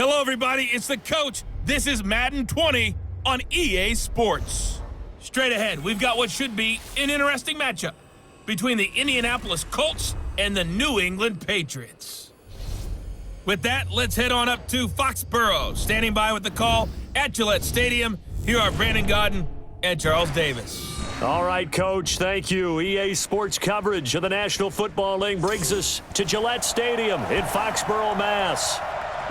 Hello, everybody. It's the coach. This is Madden 20 on EA Sports. Straight ahead, we've got what should be an interesting matchup between the Indianapolis Colts and the New England Patriots. With that, let's head on up to Foxborough. Standing by with the call at Gillette Stadium, here are Brandon Godden and Charles Davis. All right, Coach, thank you. EA Sports coverage of the National Football League brings us to Gillette Stadium in Foxborough, Mass.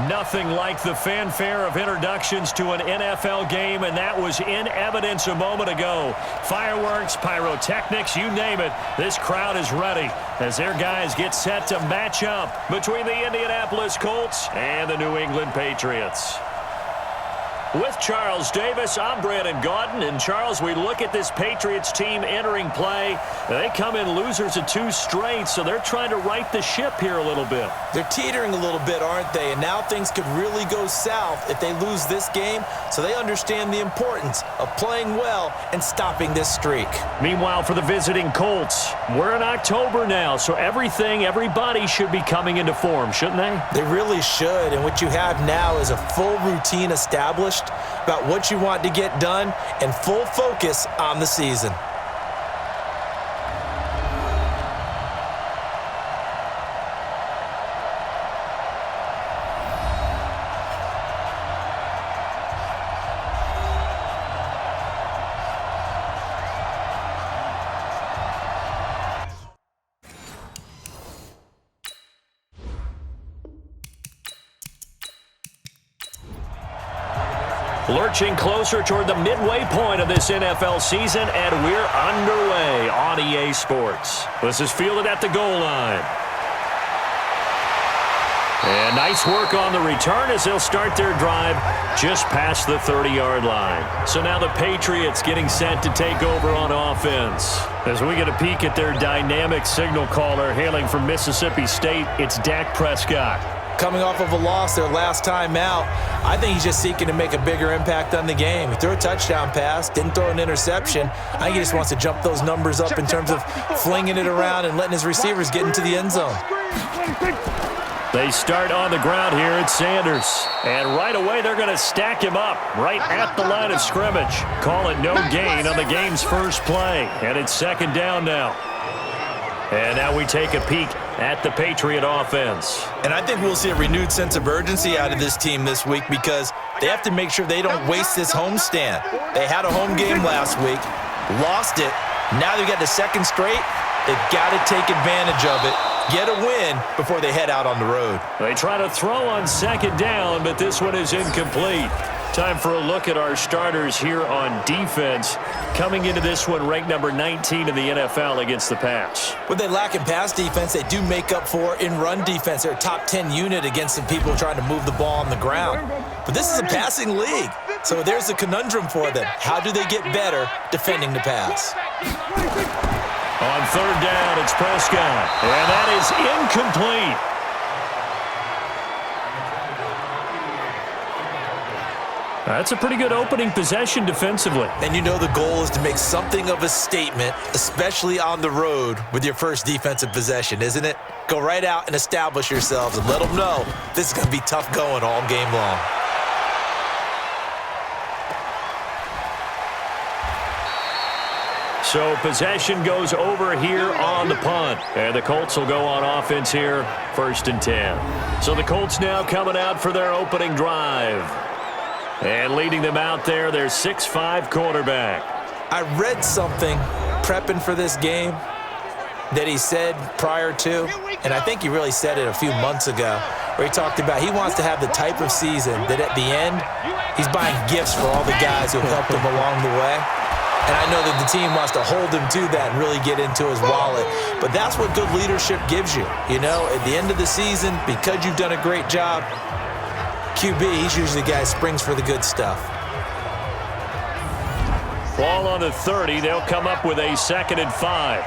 Nothing like the fanfare of introductions to an NFL game, and that was in evidence a moment ago. Fireworks, pyrotechnics, you name it, this crowd is ready as their guys get set to match up between the Indianapolis Colts and the New England Patriots. With Charles Davis, I'm Brandon Godden. And, Charles, we look at this Patriots team entering play. They come in losers of 2 straight, so they're trying to right the ship here a little bit. They're teetering a little bit, aren't they? And now things could really go south if they lose this game, so they understand the importance of playing well and stopping this streak. Meanwhile, for the visiting Colts, we're in October now, so everybody should be coming into form, shouldn't they? They really should, and what you have now is a full routine established about what you want to get done and full focus on the season. Lurching closer toward the midway point of this NFL season, and we're underway on EA Sports. This is fielded at the goal line. And nice work on the return as they'll start their drive just past the 30-yard line. So now the Patriots getting set to take over on offense. As we get a peek at their dynamic signal caller hailing from Mississippi State, it's Dak Prescott. Coming off of a loss their last time out, I think he's just seeking to make a bigger impact on the game. He threw a touchdown pass, didn't throw an interception. I think he just wants to jump those numbers up in terms of flinging it around and letting his receivers get into the end zone. They start on the ground here at Sanders. And right away, they're going to stack him up right at the line of scrimmage. Call it no gain on the game's first play. And it's second down now. And now we take a peek at the Patriot offense. And I think we'll see a renewed sense of urgency out of this team this week because they have to make sure they don't waste this homestand. They had a home game last week, lost it. Now they've got the second straight. They've got to take advantage of it, get a win before they head out on the road. They try to throw on second down, but this one is incomplete. Time for a look at our starters here on defense. Coming into this one, ranked number 19 in the NFL against the pass. What they lack in pass defense, they do make up for in run defense. They're a top 10 unit against some people trying to move the ball on the ground. But this is a passing league, so there's a conundrum for them. How do they get better defending the pass? On third down, it's Prescott, and that is incomplete. That's a pretty good opening possession defensively. And you know the goal is to make something of a statement, especially on the road with your first defensive possession, isn't it? Go right out and establish yourselves and let them know this is going to be tough going all game long. So possession goes over here on the punt. And the Colts will go on offense here, 1st and 10. So the Colts now coming out for their opening drive. And leading them out there, their 6'5" quarterback. I read something prepping for this game that he said prior to, and I think he really said it a few months ago, where he talked about he wants to have the type of season that at the end, he's buying gifts for all the guys who have helped him along the way. And I know that the team wants to hold him to that and really get into his wallet. But that's what good leadership gives you. You know, at the end of the season, because you've done a great job, QB, he's usually the guy who springs for the good stuff. Ball on the 30. They'll come up with a 2nd and 5.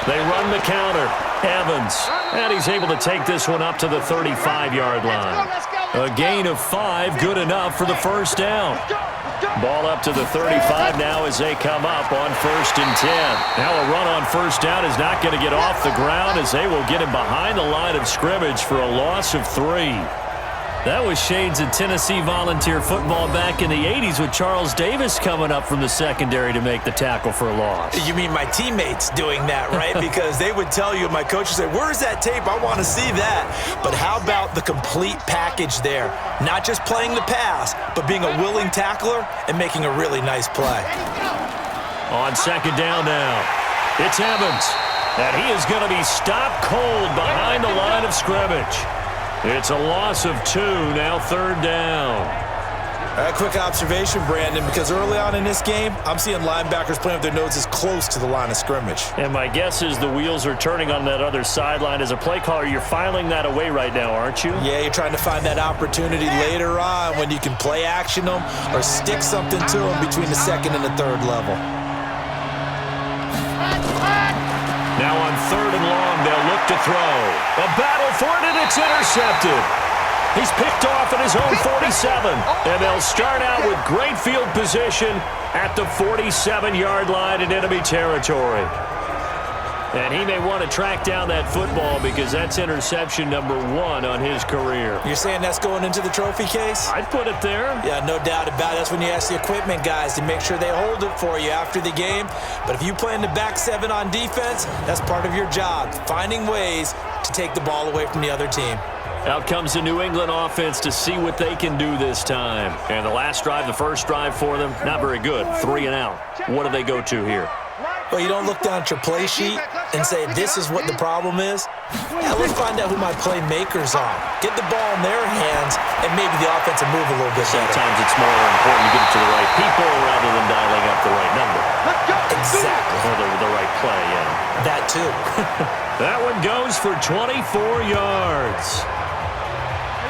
They run the counter. Evans. And he's able to take this one up to the 35-yard line. A gain of 5, good enough for the first down. Ball up to the 35 now as they come up on 1st and 10. Now a run on 1st down is not going to get off the ground as they will get him behind the line of scrimmage for a loss of 3. That was shades of Tennessee volunteer football back in the 80s with Charles Davis coming up from the secondary to make the tackle for a loss. You mean my teammates doing that, right? Because they would tell you, my coach would say, where's that tape? I want to see that. But how about the complete package there? Not just playing the pass, but being a willing tackler and making a really nice play. On 2nd down now, it's Evans. And he is going to be stopped cold behind the line of scrimmage. It's a loss of 2, now 3rd down. A quick observation, Brandon, because early on in this game, I'm seeing linebackers playing with their noses close to the line of scrimmage. And my guess is the wheels are turning on that other sideline. As a play caller, you're filing that away right now, aren't you? Yeah, you're trying to find that opportunity later on when you can play action them or stick something to them between the 2nd and the 3rd level. Now on 3rd and long, they'll look to throw. A battle for it, and it's intercepted. He's picked off at his own 47, and they'll start out with great field position at the 47-yard line in enemy territory. And he may want to track down that football because that's interception number 1 on his career. You're saying that's going into the trophy case? I'd put it there. Yeah, no doubt about it. That's when you ask the equipment guys to make sure they hold it for you after the game. But if you play in the back 7 on defense, that's part of your job, finding ways to take the ball away from the other team. Out comes the New England offense to see what they can do this time. And the last drive, the first drive for them, not very good. 3 and out. What do they go to here? Well, you don't look down at your play sheet and say, this is what the problem is. Yeah, let's find out who my playmakers are. Get the ball in their hands, and maybe the offense will move a little bit better. Sometimes it's more important to get it to the right people rather than dialing up the right number. Exactly. Or the right play, yeah. That too. That one goes for 24 yards.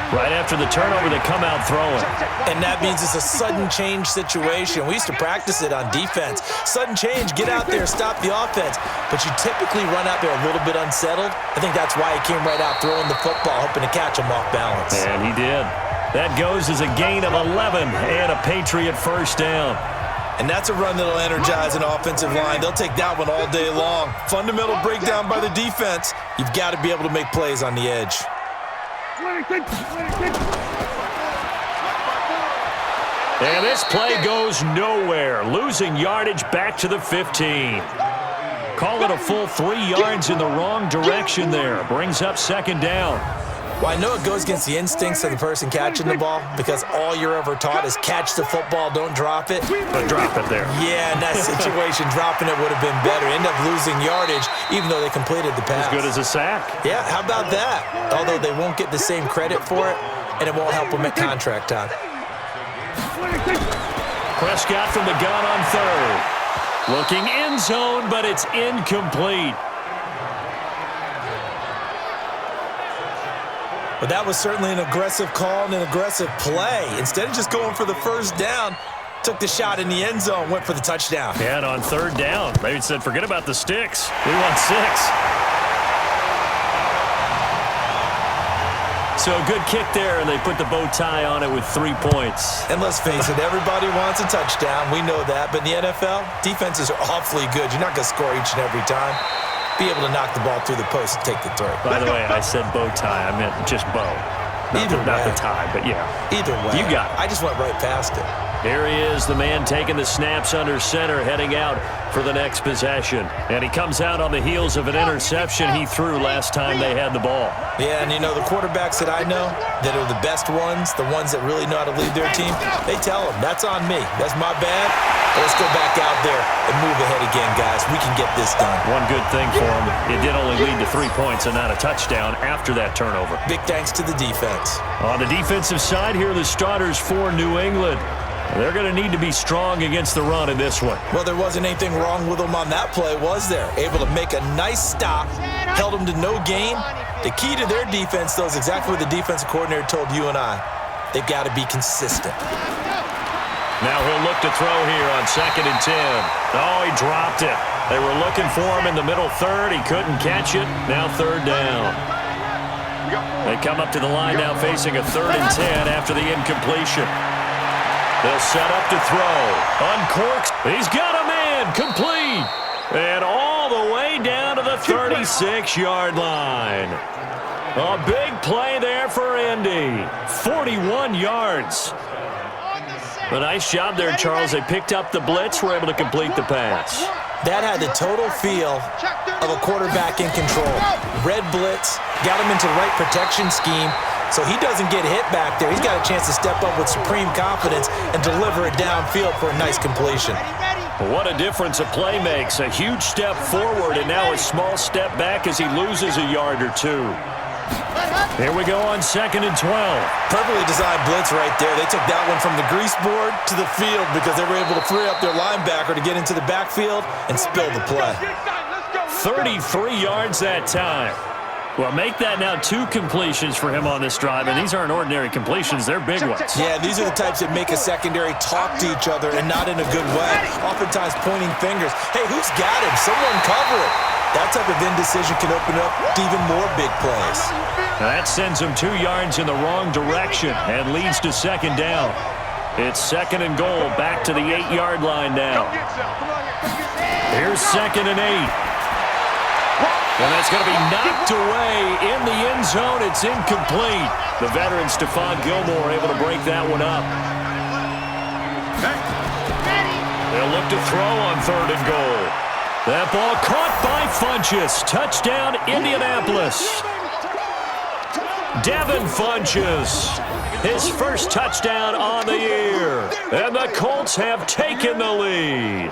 Right after the turnover, they come out throwing. And that means it's a sudden change situation. We used to practice it on defense. Sudden change, get out there, stop the offense. But you typically run out there a little bit unsettled. I think that's why he came right out throwing the football, hoping to catch him off balance. And he did. That goes as a gain of 11 and a Patriot 1st down. And that's a run that'll energize an offensive line. They'll take that one all day long. Fundamental breakdown by the defense. You've got to be able to make plays on the edge. And this play goes nowhere, losing yardage back to the 15. Call it a full 3 yards in the wrong direction there. Brings up 2nd down. Well, I know it goes against the instincts of the person catching the ball because all you're ever taught is catch the football, don't drop it. But drop it there. Yeah, in that situation, dropping it would have been better. End up losing yardage, even though they completed the pass. As good as a sack. Yeah, how about that? Although they won't get the same credit for it, and it won't help them at contract time. Prescott from the gun on 3rd. Looking end zone, but it's incomplete. But that was certainly an aggressive call and an aggressive play. Instead of just going for the 1st down, took the shot in the end zone, went for the touchdown. Yeah, and on 3rd down, they said, forget about the sticks. We want 6. So a good kick there, and they put the bow tie on it with 3 points. And let's face it, everybody wants a touchdown. We know that. But in the NFL, defenses are awfully good. You're not going to score each and every time. Be able to knock the ball through the post and take the throw. By the way, I said bow tie. I meant just bow. Not the tie, but yeah. Either way. You got it. I just went right past it. Here he is, the man taking the snaps under center, heading out for the next possession. And he comes out on the heels of an interception he threw last time they had the ball. Yeah, and you know, the quarterbacks that I know that are the best ones, the ones that really know how to lead their team, they tell them, that's on me. That's my bad. But let's go back out there and move ahead again, guys. We can get this done. One good thing for him, it did only lead to 3 points and not a touchdown after that turnover. Big thanks to the defense. On the defensive side, here are the starters for New England. They're going to need to be strong against the run in this one. Well, there wasn't anything wrong with them on that play, was there? Able to make a nice stop, held them to no gain. The key to their defense, though, is exactly what the defensive coordinator told you and I. They've got to be consistent. Now he'll look to throw here on 2nd and 10. Oh, he dropped it. They were looking for him in the middle 3rd. He couldn't catch it. Now 3rd down. They come up to the line now facing a 3rd and 10 after the incompletion. They'll set up to throw. Uncorks. He's got a man. Complete. And all the way down to the 36-yard line. A big play there for Indy. 41 yards. A nice job there, Charles. They picked up the blitz, were able to complete the pass. That had the total feel of a quarterback in control. Red blitz, got him into the right protection scheme, so he doesn't get hit back there. He's got a chance to step up with supreme confidence and deliver it downfield for a nice completion. What a difference a play makes. A huge step forward and now a small step back as he loses a yard or two. Here we go on 2nd and 12. Perfectly designed blitz right there. They took that one from the grease board to the field because they were able to free up their linebacker to get into the backfield and spill the play. 33 yards that time. Well, make that now 2 completions for him on this drive, and these aren't ordinary completions. They're big ones. Yeah, these are the types that make a secondary talk to each other and not in a good way. Oftentimes pointing fingers. Hey, who's got him? Someone cover it. That type of indecision can open up to even more big plays. That sends him 2 yards in the wrong direction and leads to 2nd down. It's 2nd and goal, back to the 8-yard line now. Here's 2nd and 8. And that's going to be knocked away in the end zone. It's incomplete. The veteran Stephon Gilmore able to break that one up. They'll look to throw on 3rd and goal. That ball caught by Funchess. Touchdown, Indianapolis. Devin Funchess, his first touchdown on the year. And the Colts have taken the lead.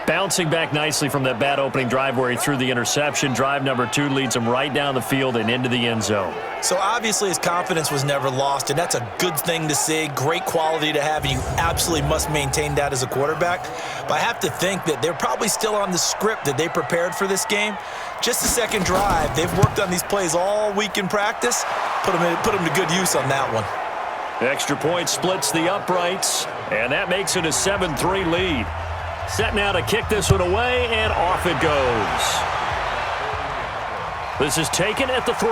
Bouncing back nicely from that bad opening drive where he threw the interception. Drive number 2 leads him right down the field and into the end zone. So obviously his confidence was never lost, and that's a good thing to see. Great quality to have, and you absolutely must maintain that as a quarterback. But I have to think that they're probably still on the script that they prepared for this game. Just the second drive. They've worked on these plays all week in practice. Put them to good use on that one. Extra point splits the uprights, and that makes it a 7-3 lead. Set now to kick this one away, and off it goes. This is taken at the 3.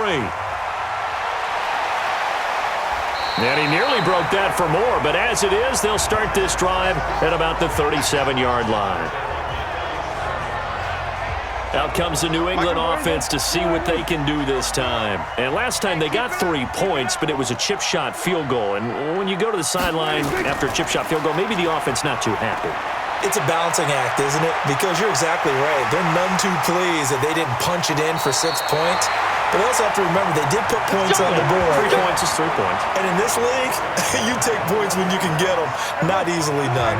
And he nearly broke that for more, but as it is, they'll start this drive at about the 37-yard line. Out comes the New England offense to see what they can do this time. And last time they got 3 points, but it was a chip shot field goal. And when you go to the sideline after a chip shot field goal, maybe the offense not too happy. It's a balancing act, isn't it? Because you're exactly right. They're none too pleased that they didn't punch it in for 6 points. But they also have to remember they did put points on the board. 3 points is 3 points. And in this league, you take points when you can get them. Not easily done.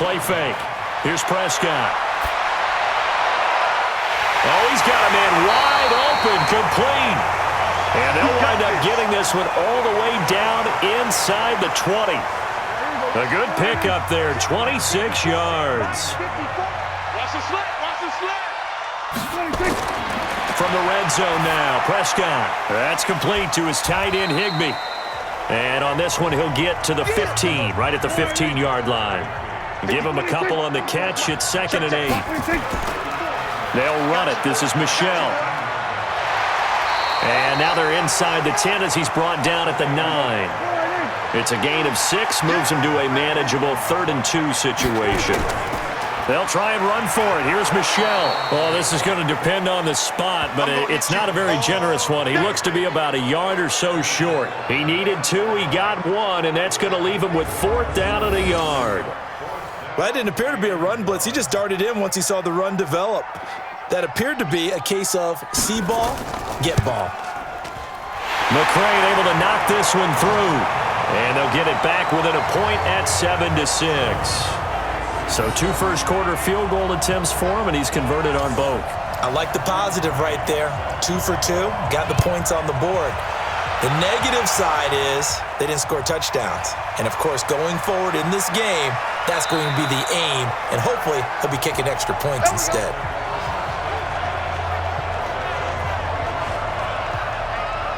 Play fake. Here's Prescott. Oh, he's got a man wide open, complete. And they'll wind up getting this one all the way down inside the 20. A good pickup there, 26 yards. From the red zone now, Prescott. That's complete to his tight end, Higbee. And on this one, he'll get to the 15, right at the 15-yard line. Give him a couple on the catch. It's 2nd and 8. They'll run it. This is Michel. And now they're inside the 10 as he's brought down at the 9. It's a gain of 6, moves him to a manageable 3rd and 2 situation. They'll try and run for it. Here's Michel. Well, this is going to depend on the spot, but it's not a very generous one. He looks to be about a yard or so short. He needed 2, he got 1, and that's going to leave him with 4th down and a yard. Well, that didn't appear to be a run blitz. He just darted in once he saw the run develop. That appeared to be a case of see ball, get ball. McCray able to knock this one through. And they'll get it back within a point at 7-6. So 2 first-quarter field goal attempts for him, and he's converted on both. I like the positive right there. 2 for 2, got the points on the board. The negative side is they didn't score touchdowns. And, of course, going forward in this game, that's going to be the aim, and hopefully he'll be kicking extra points instead.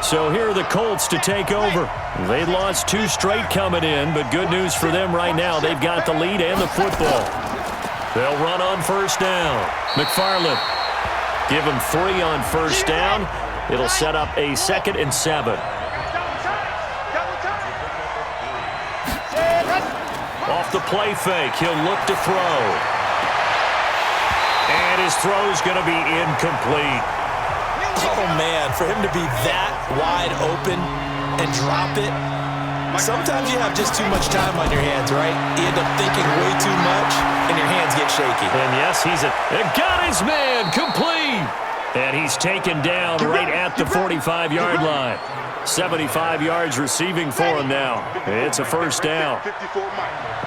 So here are the Colts to take over. They lost 2 straight coming in, but good news for them right now. They've got the lead and the football. They'll run on 1st down. McFarland. Give him 3 on 1st down. It'll set up a 2nd and 7. Off the play fake, he'll look to throw. And his throw's going to be incomplete. Oh, man, for him to be that wide open and drop it, sometimes you have just too much time on your hands, right? You end up thinking way too much, and your hands get shaky. And yes, got his man, complete. And he's taken down right at the 45-yard line. 75 yards receiving for him now. It's a first down.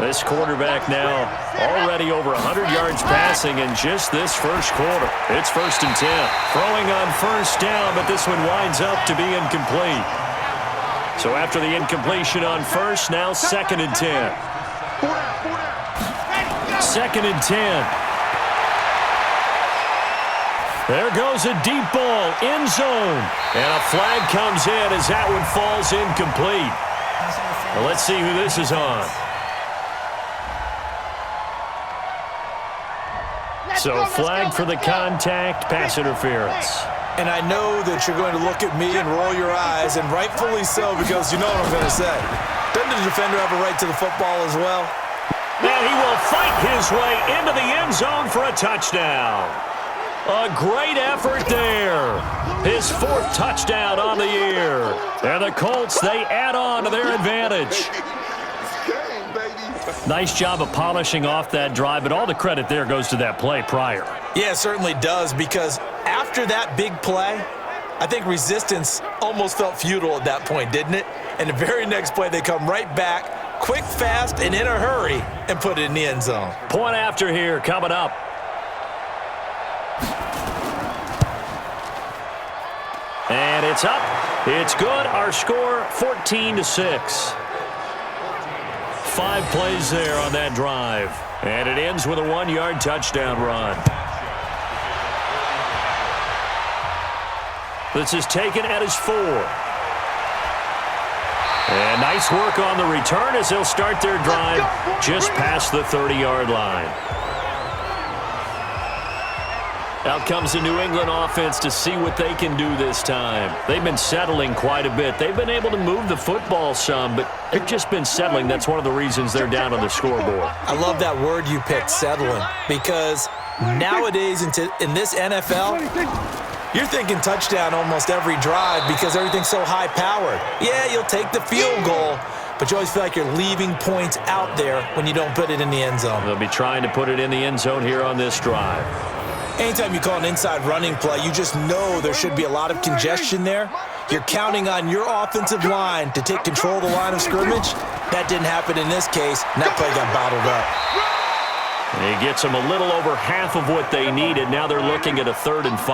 This quarterback now already over 100 yards passing in just this first quarter. It's 1st and 10. Throwing on first down, but this one winds up to be incomplete. So after the incompletion on first, now 2nd and 10. 2nd and 10. There goes a deep ball, end zone. And a flag comes in as that one falls incomplete. Well, let's see who this is on. So flag for the contact, pass interference. And I know that you're going to look at me and roll your eyes, and rightfully so, because you know what I'm going to say. Doesn't the defender have a right to the football as well? And he will fight his way into the end zone for a touchdown. A great effort there. His 4th touchdown on the year. And the Colts, they add on to their advantage. Nice job of polishing off that drive, but all the credit there goes to that play prior. Yeah, it certainly does, because after that big play, I think resistance almost felt futile at that point, didn't it? And the very next play, they come right back, quick, fast, and in a hurry, and put it in the end zone. Point after here coming up. And it's up. It's good. Our score, 14-6. 5 plays there on that drive. And it ends with a 1-yard touchdown run. This is taken at his 4. And nice work on the return as they'll start their drive just past the 30-yard line. Out comes the New England offense to see what they can do this time. They've been settling quite a bit. They've been able to move the football some, but they've just been settling. That's one of the reasons they're down on the scoreboard. I love that word you picked, settling, because nowadays in this NFL, you're thinking touchdown almost every drive because everything's so high-powered. Yeah, you'll take the field goal, but you always feel like you're leaving points out there when you don't put it in the end zone. They'll be trying to put it in the end zone here on this drive. Anytime you call an inside running play, you just know there should be a lot of congestion there. You're counting on your offensive line to take control of the line of scrimmage. That didn't happen in this case, and that play got bottled up. He gets them a little over half of what they needed. Now they're looking at a 3rd and 5.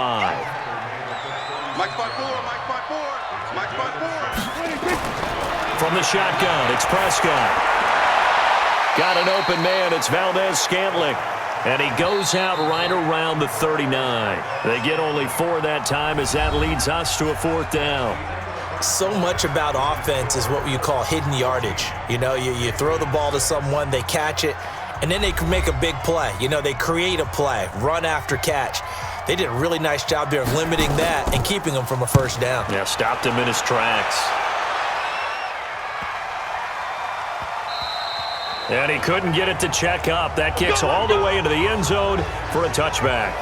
From the shotgun, it's Prescott. Got an open man. It's Valdez-Scantling. And he goes out right around the 39. They get only 4 that time as that leads us to a 4th down. So much about offense is what you call hidden yardage. You know, you throw the ball to someone, they catch it, and then they can make a big play. You know, they create a play, run after catch. They did a really nice job there of limiting that and keeping him from a first down. Yeah, stopped him in his tracks. And he couldn't get it to check up. That kicks all the way into the end zone for a touchback.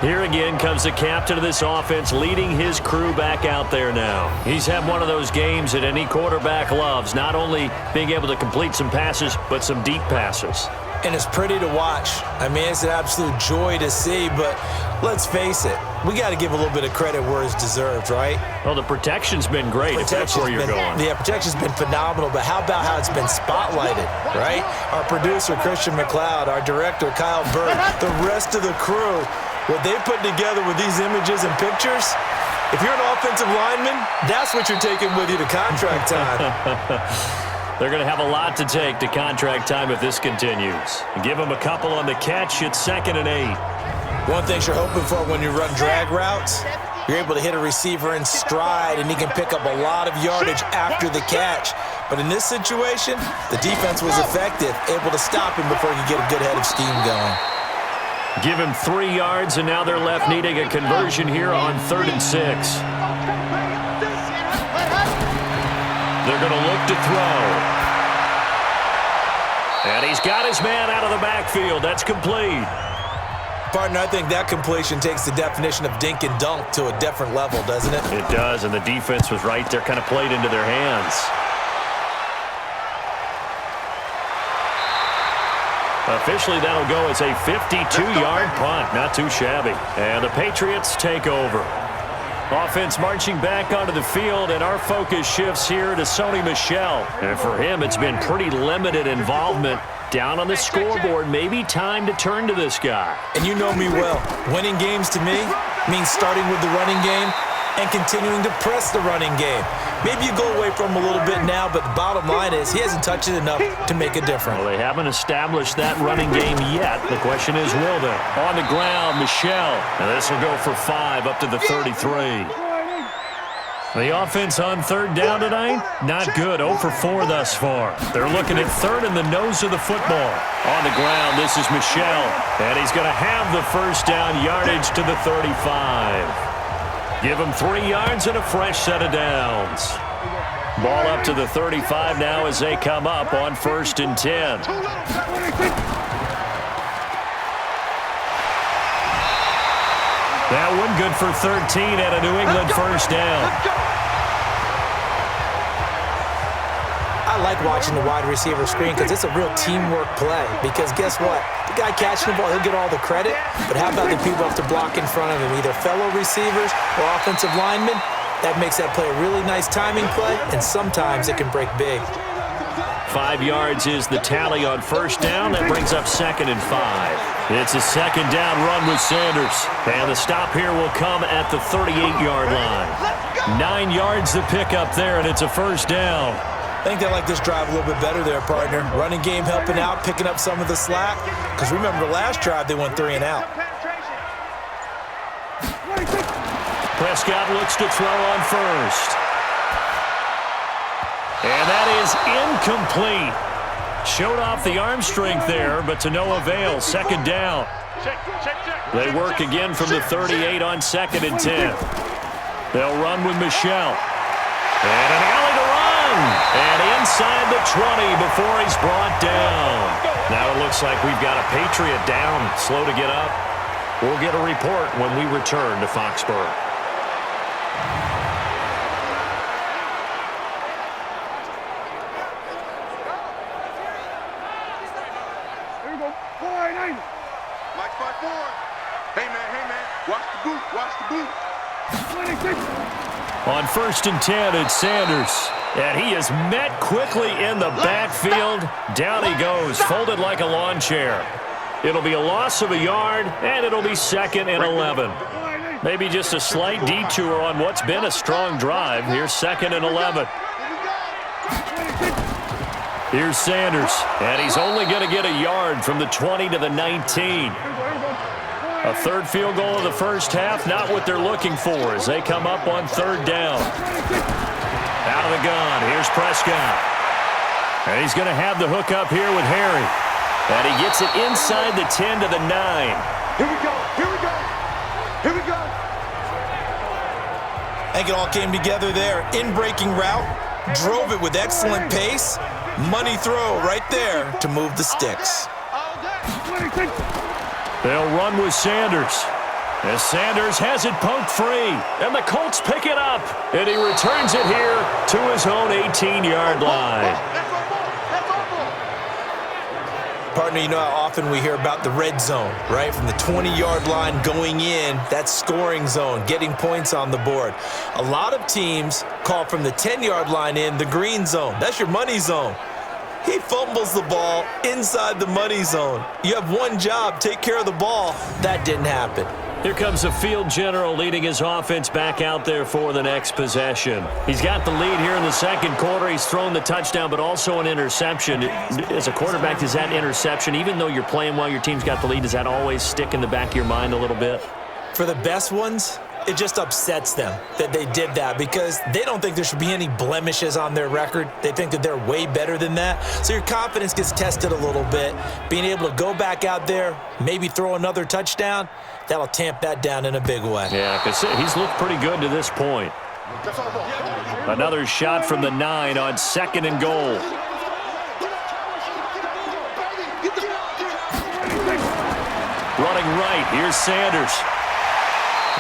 Here again comes the captain of this offense leading his crew back out there now. He's had one of those games that any quarterback loves, not only being able to complete some passes, but some deep passes. And it's pretty to watch. I mean, it's an absolute joy to see, but let's face it, we got to give a little bit of credit where it's deserved, right? Well, the protection's been great, if that's where you're going. Yeah, protection's been phenomenal, but how about how it's been spotlighted, right? Our producer, Christian McLeod, our director, Kyle Bird, the rest of the crew, what they put together with these images and pictures, if you're an offensive lineman, that's what you're taking with you to contract time. They're going to have a lot to take to contract time if this continues. Give them a couple on the catch. It's 2nd and 8. One thing you're hoping for when you run drag routes, you're able to hit a receiver in stride, and he can pick up a lot of yardage after the catch. But in this situation, the defense was effective, able to stop him before he could get a good head of steam going. Give him 3 yards, and now they're left needing a conversion here on 3rd and 6. They're going to look to throw. And he's got his man out of the backfield. That's complete. Partner, I think that completion takes the definition of dink and dunk to a different level, doesn't it? It does, and the defense was right there, kind of played into their hands. Officially, that'll go as a 52-yard punt. Not too shabby. And the Patriots take over. Offense marching back onto the field, and our focus shifts here to Sony Michel. And for him, it's been pretty limited involvement. Down on the scoreboard, maybe time to turn to this guy. And you know me well. Winning games to me means starting with the running game and continuing to press the running game. Maybe you go away from him a little bit now, but the bottom line is he hasn't touched it enough to make a difference. Well, they haven't established that running game yet. The question is, will they? On the ground, Michel. And this will go for 5 up to the 33. The offense on third down tonight, not good. 0 for 4 thus far. They're looking at third in the nose of the football. On the ground, this is Michel. And he's going to have the first down yardage to the 35. Give him 3 yards and a fresh set of downs. Ball up to the 35 now as they come up on 1st and 10. That one good for 13 and a New England first down. I like watching the wide receiver screen because it's a real teamwork play. Because guess what? The guy catching the ball, he'll get all the credit. But how about the people up to block in front of him, either fellow receivers or offensive linemen? That makes that play a really nice timing play, and sometimes it can break big. 5 yards is the tally on first down. That brings up 2nd and 5. It's a 2nd down run with Sanders. And the stop here will come at the 38-yard line. 9 yards the pickup there, and it's a first down. I think they like this drive a little bit better there, partner. Running game helping out, picking up some of the slack. Because remember, the last drive they went 3 and out. Prescott looks to throw on first. And that is incomplete. Showed off the arm strength there, but to no avail. 2nd down. They work again from the 38 on 2nd and 10. They'll run with Michel. And an alley to run. And inside the 20 before he's brought down. Now it looks like we've got a Patriot down, slow to get up. We'll get a report when we return to Foxborough. On 1st and 10, it's Sanders. And he is met quickly in the backfield. Down he goes, folded like a lawn chair. It'll be a loss of a yard, and it'll be 2nd and 11. Maybe just a slight detour on what's been a strong drive. Here's 2nd and 11. Here's Sanders, and he's only going to get a yard from the 20 to the 19. A 3rd field goal of the first half, not what they're looking for as they come up on 3rd down. Out of the gun, here's Prescott. And he's going to have the hook up here with Harry. And he gets it inside the 10 to the 9. Here we go, here we go, here we go. I think it all came together there. In-breaking route, drove it with excellent pace. Money throw right there to move the sticks. They'll run with Sanders. As Sanders has it poked free. And the Colts pick it up. And he returns it here to his own 18-yard line. Partner, you know how often we hear about the red zone, right? From the 20-yard line going in, that's scoring zone, getting points on the board. A lot of teams call from the 10-yard line in the green zone. That's your money zone. He fumbles the ball inside the money zone. You have one job, take care of the ball. That didn't happen. Here comes the field general leading his offense back out there for the next possession. He's got the lead here in the 2nd quarter. He's thrown the touchdown, but also an interception. As a quarterback, does that interception, even though you're playing while your team's got the lead, does that always stick in the back of your mind a little bit? For the best ones, it just upsets them that they did that because they don't think there should be any blemishes on their record. They think that they're way better than that. So your confidence gets tested a little bit. Being able to go back out there, maybe throw another touchdown, that'll tamp that down in a big way. Yeah, because he's looked pretty good to this point. Another shot from the 9 on 2nd and goal. Running right, here's Sanders.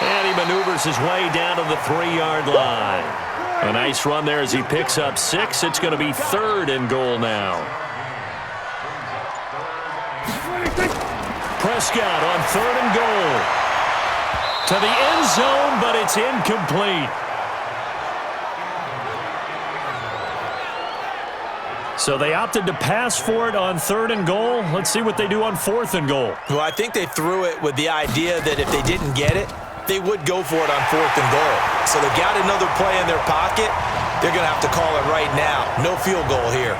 And he maneuvers his way down to the 3-yard line. A nice run there as he picks up 6. It's going to be 3rd and goal now. Prescott on 3rd and goal. To the end zone, but it's incomplete. So they opted to pass for it on 3rd and goal. Let's see what they do on 4th and goal. Well, I think they threw it with the idea that if they didn't get it, they would go for it on 4th and goal. So they got another play in their pocket. They're going to have to call it right now. No field goal here.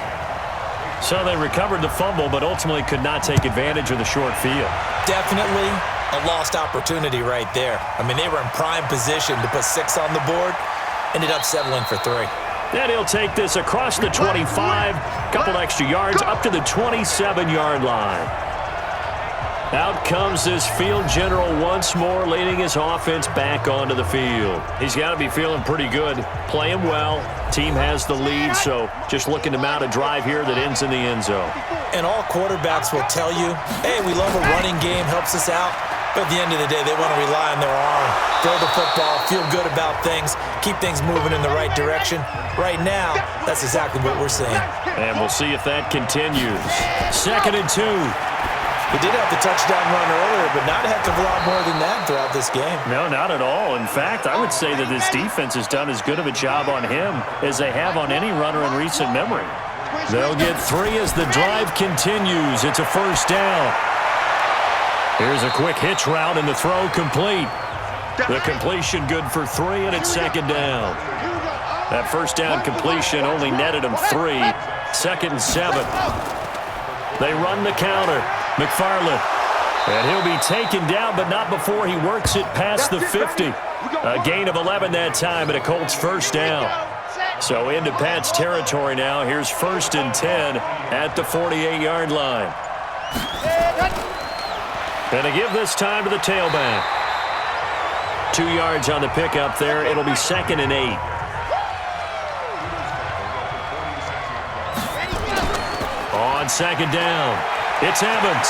So they recovered the fumble, but ultimately could not take advantage of the short field. Definitely a lost opportunity right there. I mean, they were in prime position to put 6 on the board. Ended up settling for 3. And he'll take this across the 25, couple extra yards, up to the 27-yard line. Out comes this field general once more, leading his offense back onto the field. He's got to be feeling pretty good, playing well. Team has the lead, so just looking to mount a drive here that ends in the end zone. And all quarterbacks will tell you, hey, we love a running game, helps us out. But at the end of the day, they want to rely on their arm, throw the football, feel good about things, keep things moving in the right direction. Right now, that's exactly what we're seeing. And we'll see if that continues. 2nd and 2. He did have the touchdown run earlier, but not a heck of a lot more than that throughout this game. No, not at all. In fact, I would say that this defense has done as good of a job on him as they have on any runner in recent memory. They'll get 3 as the drive continues. It's a 1st down. Here's a quick hitch route and the throw complete. The completion good for 3, and it's 2nd down. That 1st down completion only netted him 3. 2nd and 7. They run the counter. McFarland. And he'll be taken down, but not before he works it past the 50. A gain of 11 that time, and a Colts 1st down. So into Pat's territory now. Here's 1st and 10 at the 48-yard line. And to give this time to the tailback. 2 yards on the pickup there. It'll be 2nd and 8. On 2nd down, it's Evans.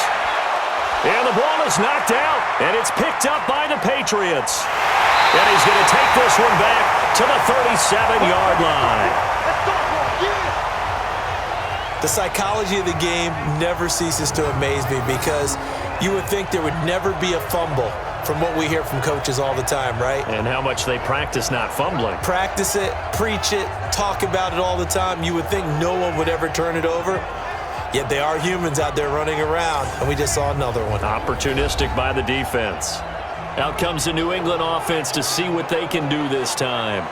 And the ball is knocked out, and it's picked up by the Patriots. And he's going to take this one back to the 37-yard line. The psychology of the game never ceases to amaze me because you would think there would never be a fumble from what we hear from coaches all the time, right? And how much they practice not fumbling. Practice it, preach it, talk about it all the time. You would think no one would ever turn it over. Yet they are humans out there running around, and we just saw another one. Opportunistic by the defense. Out comes the New England offense to see what they can do this time.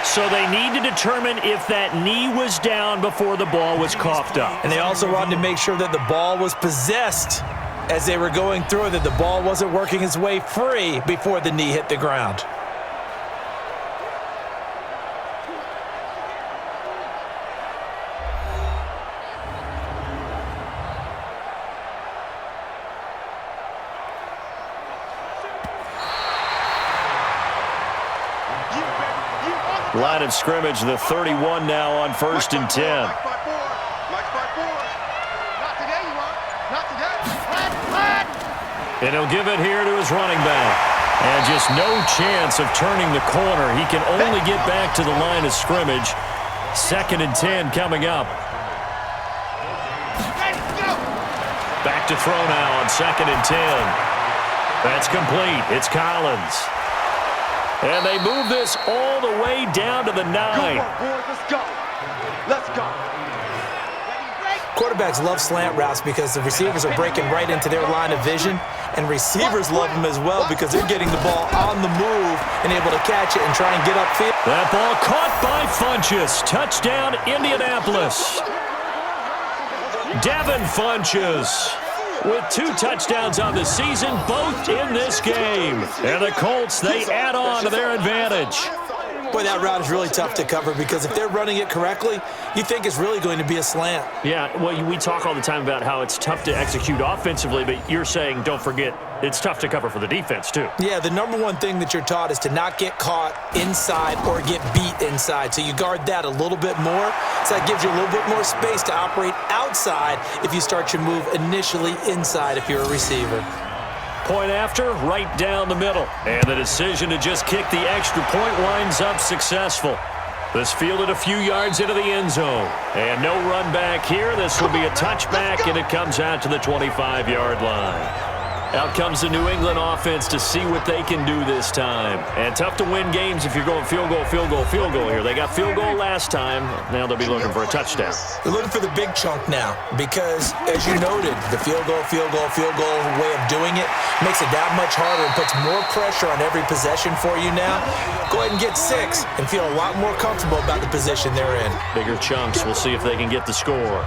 So they need to determine if that knee was down before the ball was coughed up. And they also wanted to make sure that the ball was possessed as they were going through it, that the ball wasn't working its way free before the knee hit the ground. Line of scrimmage, the 31 now on 1st and 10. And he'll give it here to his running back. And just no chance of turning the corner. He can only get back to the line of scrimmage. 2nd and 10 coming up. Back to throw now on 2nd and 10. That's complete. It's Collins. And they move this all the way down to the 9. Let's go. Let's go. Quarterbacks love slant routes because the receivers are breaking right into their line of vision, and receivers love them as well because they're getting the ball on the move and able to catch it and try and get upfield. That ball caught by Funchess. Touchdown, Indianapolis. Devin Funchess with 2 touchdowns on the season, both in this game. And the Colts, they add on to their advantage. Boy, that route is really tough to cover because if they're running it correctly, you think it's really going to be a slant. Yeah, well, we talk all the time about how it's tough to execute offensively, but you're saying, don't forget, it's tough to cover for the defense, too. Yeah, the number one thing that you're taught is to not get caught inside or get beat inside. So you guard that a little bit more. So that gives you a little bit more space to operate outside if you start your move initially inside if you're a receiver. Point after, right down the middle. And the decision to just kick the extra point winds up successful. This fielded a few yards into the end zone. And no run back here. This will be a touchback, and it comes out to the 25-yard line. Out comes the New England offense to see what they can do this time. And tough to win games if you're going field goal, field goal, field goal here. They got field goal last time. Now they'll be looking for a touchdown. They're looking for the big chunk now because, as you noted, the field goal way of doing it makes it that much harder and puts more pressure on every possession for you now. Go ahead and get 6 and feel a lot more comfortable about the position they're in. Bigger chunks. We'll see if they can get the score.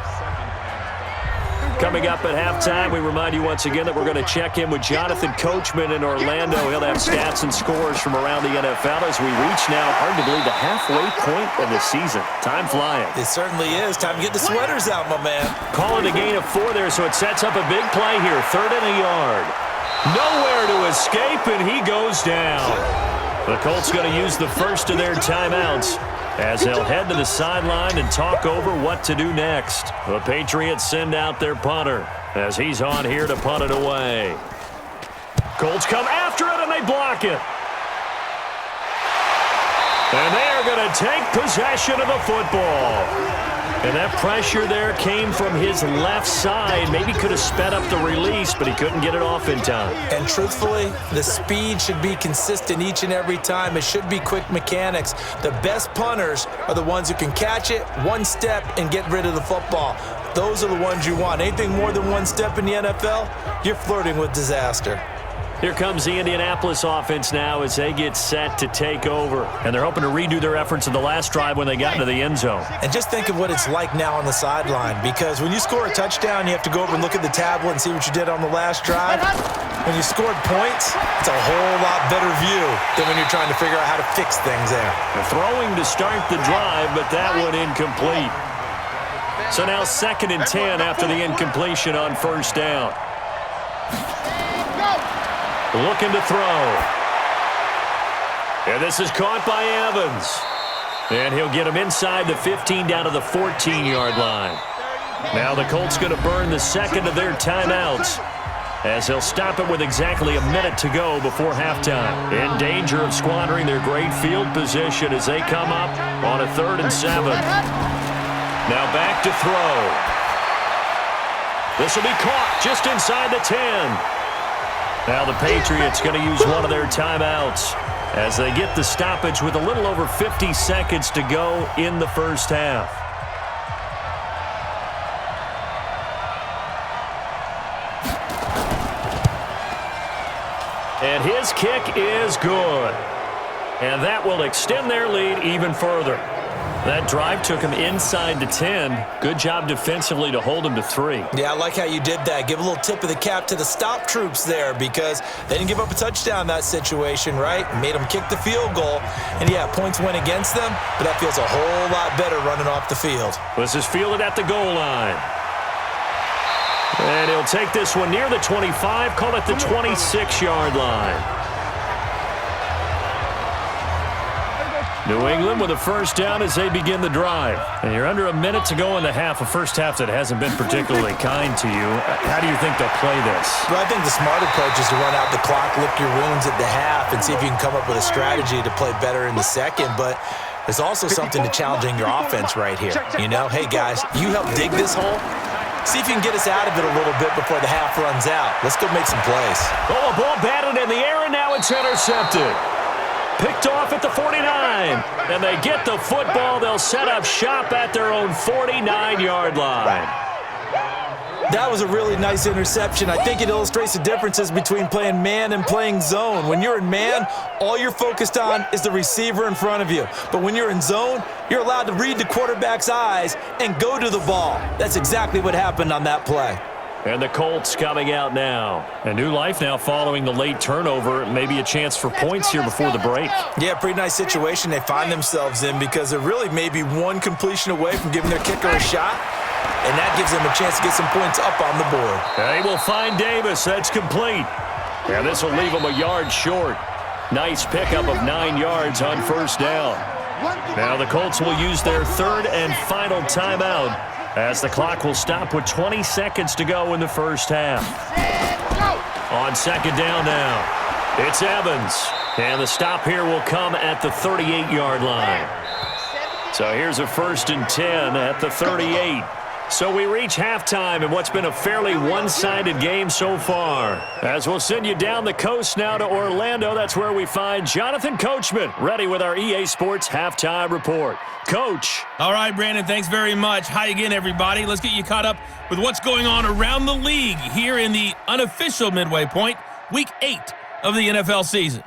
Coming up at halftime, we remind you once again that we're going to check in with Jonathan Coachman in Orlando. He'll have stats and scores from around the NFL as we reach now, hard to believe, the halfway point of the season. Time flying. It certainly is. Time to get the sweaters out, my man. Calling a gain of 4 there, so it sets up a big play here. 3rd and a yard. Nowhere to escape, and he goes down. The Colts going to use the first of their timeouts as they'll head to the sideline and talk over what to do next. The Patriots send out their punter as he's on here to punt it away. Colts come after it, and they block it. And they are going to take possession of the football. And that pressure there came from his left side. Maybe could have sped up the release, but he couldn't get it off in time. And truthfully, the speed should be consistent each and every time. It should be quick mechanics. The best punters are the ones who can catch it, one step, and get rid of the football. Those are the ones you want. Anything more than one step in the NFL, you're flirting with disaster. Here comes the Indianapolis offense now as they get set to take over. And they're hoping to redo their efforts in the last drive when they got into the end zone. And just think of what it's like now on the sideline, because when you score a touchdown, you have to go over and look at the tablet and see what you did on the last drive. When you scored points, it's a whole lot better view than when you're trying to figure out how to fix things there. They're throwing to start the drive, but that one incomplete. So now 2nd and 10 after the incompletion on 1st down. Looking to throw. And this is caught by Evans. And he'll get him inside the 15 down to the 14-yard line. Now the Colts going to burn the 2nd of their timeouts as they'll stop it with exactly a minute to go before halftime. In danger of squandering their great field position as they come up on a 3rd and 7. Now back to throw. This will be caught just inside the 10. Now the Patriots going to use one of their timeouts as they get the stoppage with a little over 50 seconds to go in the first half. And his kick is good. And that will extend their lead even further. That drive took him inside the 10. Good job defensively to hold him to 3. Yeah, I like how you did that. Give a little tip of the cap to the stop troops there because they didn't give up a touchdown in that situation, right? Made them kick the field goal. And, yeah, points went against them, but that feels a whole lot better running off the field. This is fielded at the goal line. And he'll take this one near the 25, call it the 26-yard line. New England with a first down as they begin the drive. And you're under a minute to go in the half, a first half that hasn't been particularly kind to you. How do you think they'll play this? Well, I think the smart approach is to run out the clock, lick your wounds at the half, and see if you can come up with a strategy to play better in the second. But there's also something to challenging your offense right here. You know, hey, guys, you help dig this hole. See if you can get us out of it a little bit before the half runs out. Let's go make some plays. Oh, a ball batted in the air, and now it's intercepted. Picked off at the 49, and they get the football. They'll set up shop at their own 49-yard line. That was a really nice interception. I think it illustrates the differences between playing man and playing zone. When you're in man, all you're focused on is the receiver in front of you. But when you're in zone, you're allowed to read the quarterback's eyes and go to the ball. That's exactly what happened on that play. And the Colts coming out now. A new life now following the late turnover. Maybe a chance for points here before the break. Yeah, pretty nice situation they find themselves in because they're really maybe one completion away from giving their kicker a shot, and that gives them a chance to get some points up on the board. They will find Davis. That's complete. And this will leave them a yard short. Nice pickup of 9 yards on first down. Now the Colts will use their third and final timeout as the clock will stop with 20 seconds to go in the first half. On second down now, it's Evans. And the stop here will come at the 38-yard line. So here's a 1st and 10 at the 38. So we reach halftime in what's been a fairly one-sided game so far. As we'll send you down the coast now to Orlando, that's where we find Jonathan Coachman, ready with our EA Sports Halftime Report. Coach. All right, Brandon, thanks very much. Hi again, everybody. Let's get you caught up with what's going on around the league here in the unofficial midway point, Week 8 of the NFL season.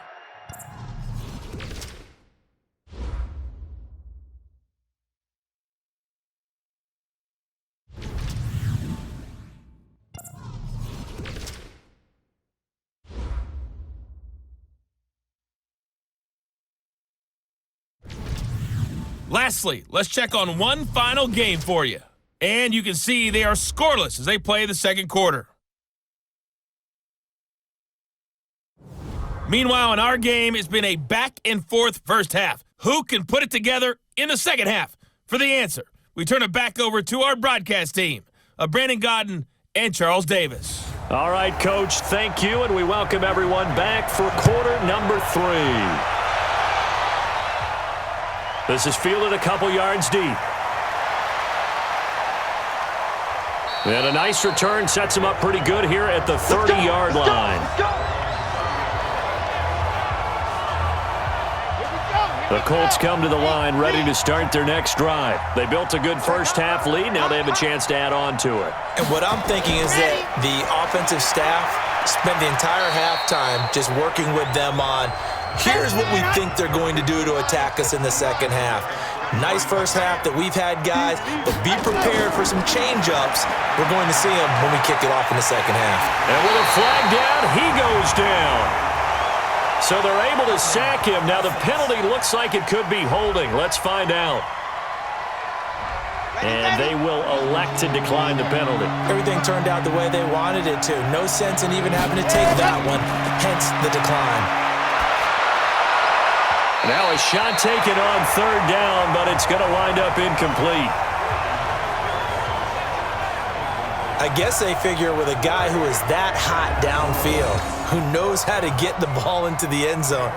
Lastly, let's check on one final game for you. And you can see they are scoreless as they play the second quarter. Meanwhile, in our game, it's been a back-and-forth first half. Who can put it together in the second half? For the answer, we turn it back over to our broadcast team of Brandon Godden and Charles Davis. All right, Coach, thank you, and we welcome everyone back for quarter number 3. This is fielded a couple yards deep. And a nice return sets him up pretty good here at the 30-yard line. The Colts come to the line ready to start their next drive. They built a good first-half lead. Now they have a chance to add on to it. And what I'm thinking is that the offensive staff spent the entire halftime just working with them on here's what we think they're going to do to attack us in the second half. Nice first half that we've had, guys, but be prepared for some change-ups. We're going to see them when we kick it off in the second half. And with a flag down, he goes down. So they're able to sack him. Now the penalty looks like it could be holding. Let's find out. And they will elect to decline the penalty. Everything turned out the way they wanted it to. No sense in even having to take that one, hence the decline. Now a shot taken on third down, but it's going to wind up incomplete. I guess they figure with a guy who is that hot downfield, who knows how to get the ball into the end zone,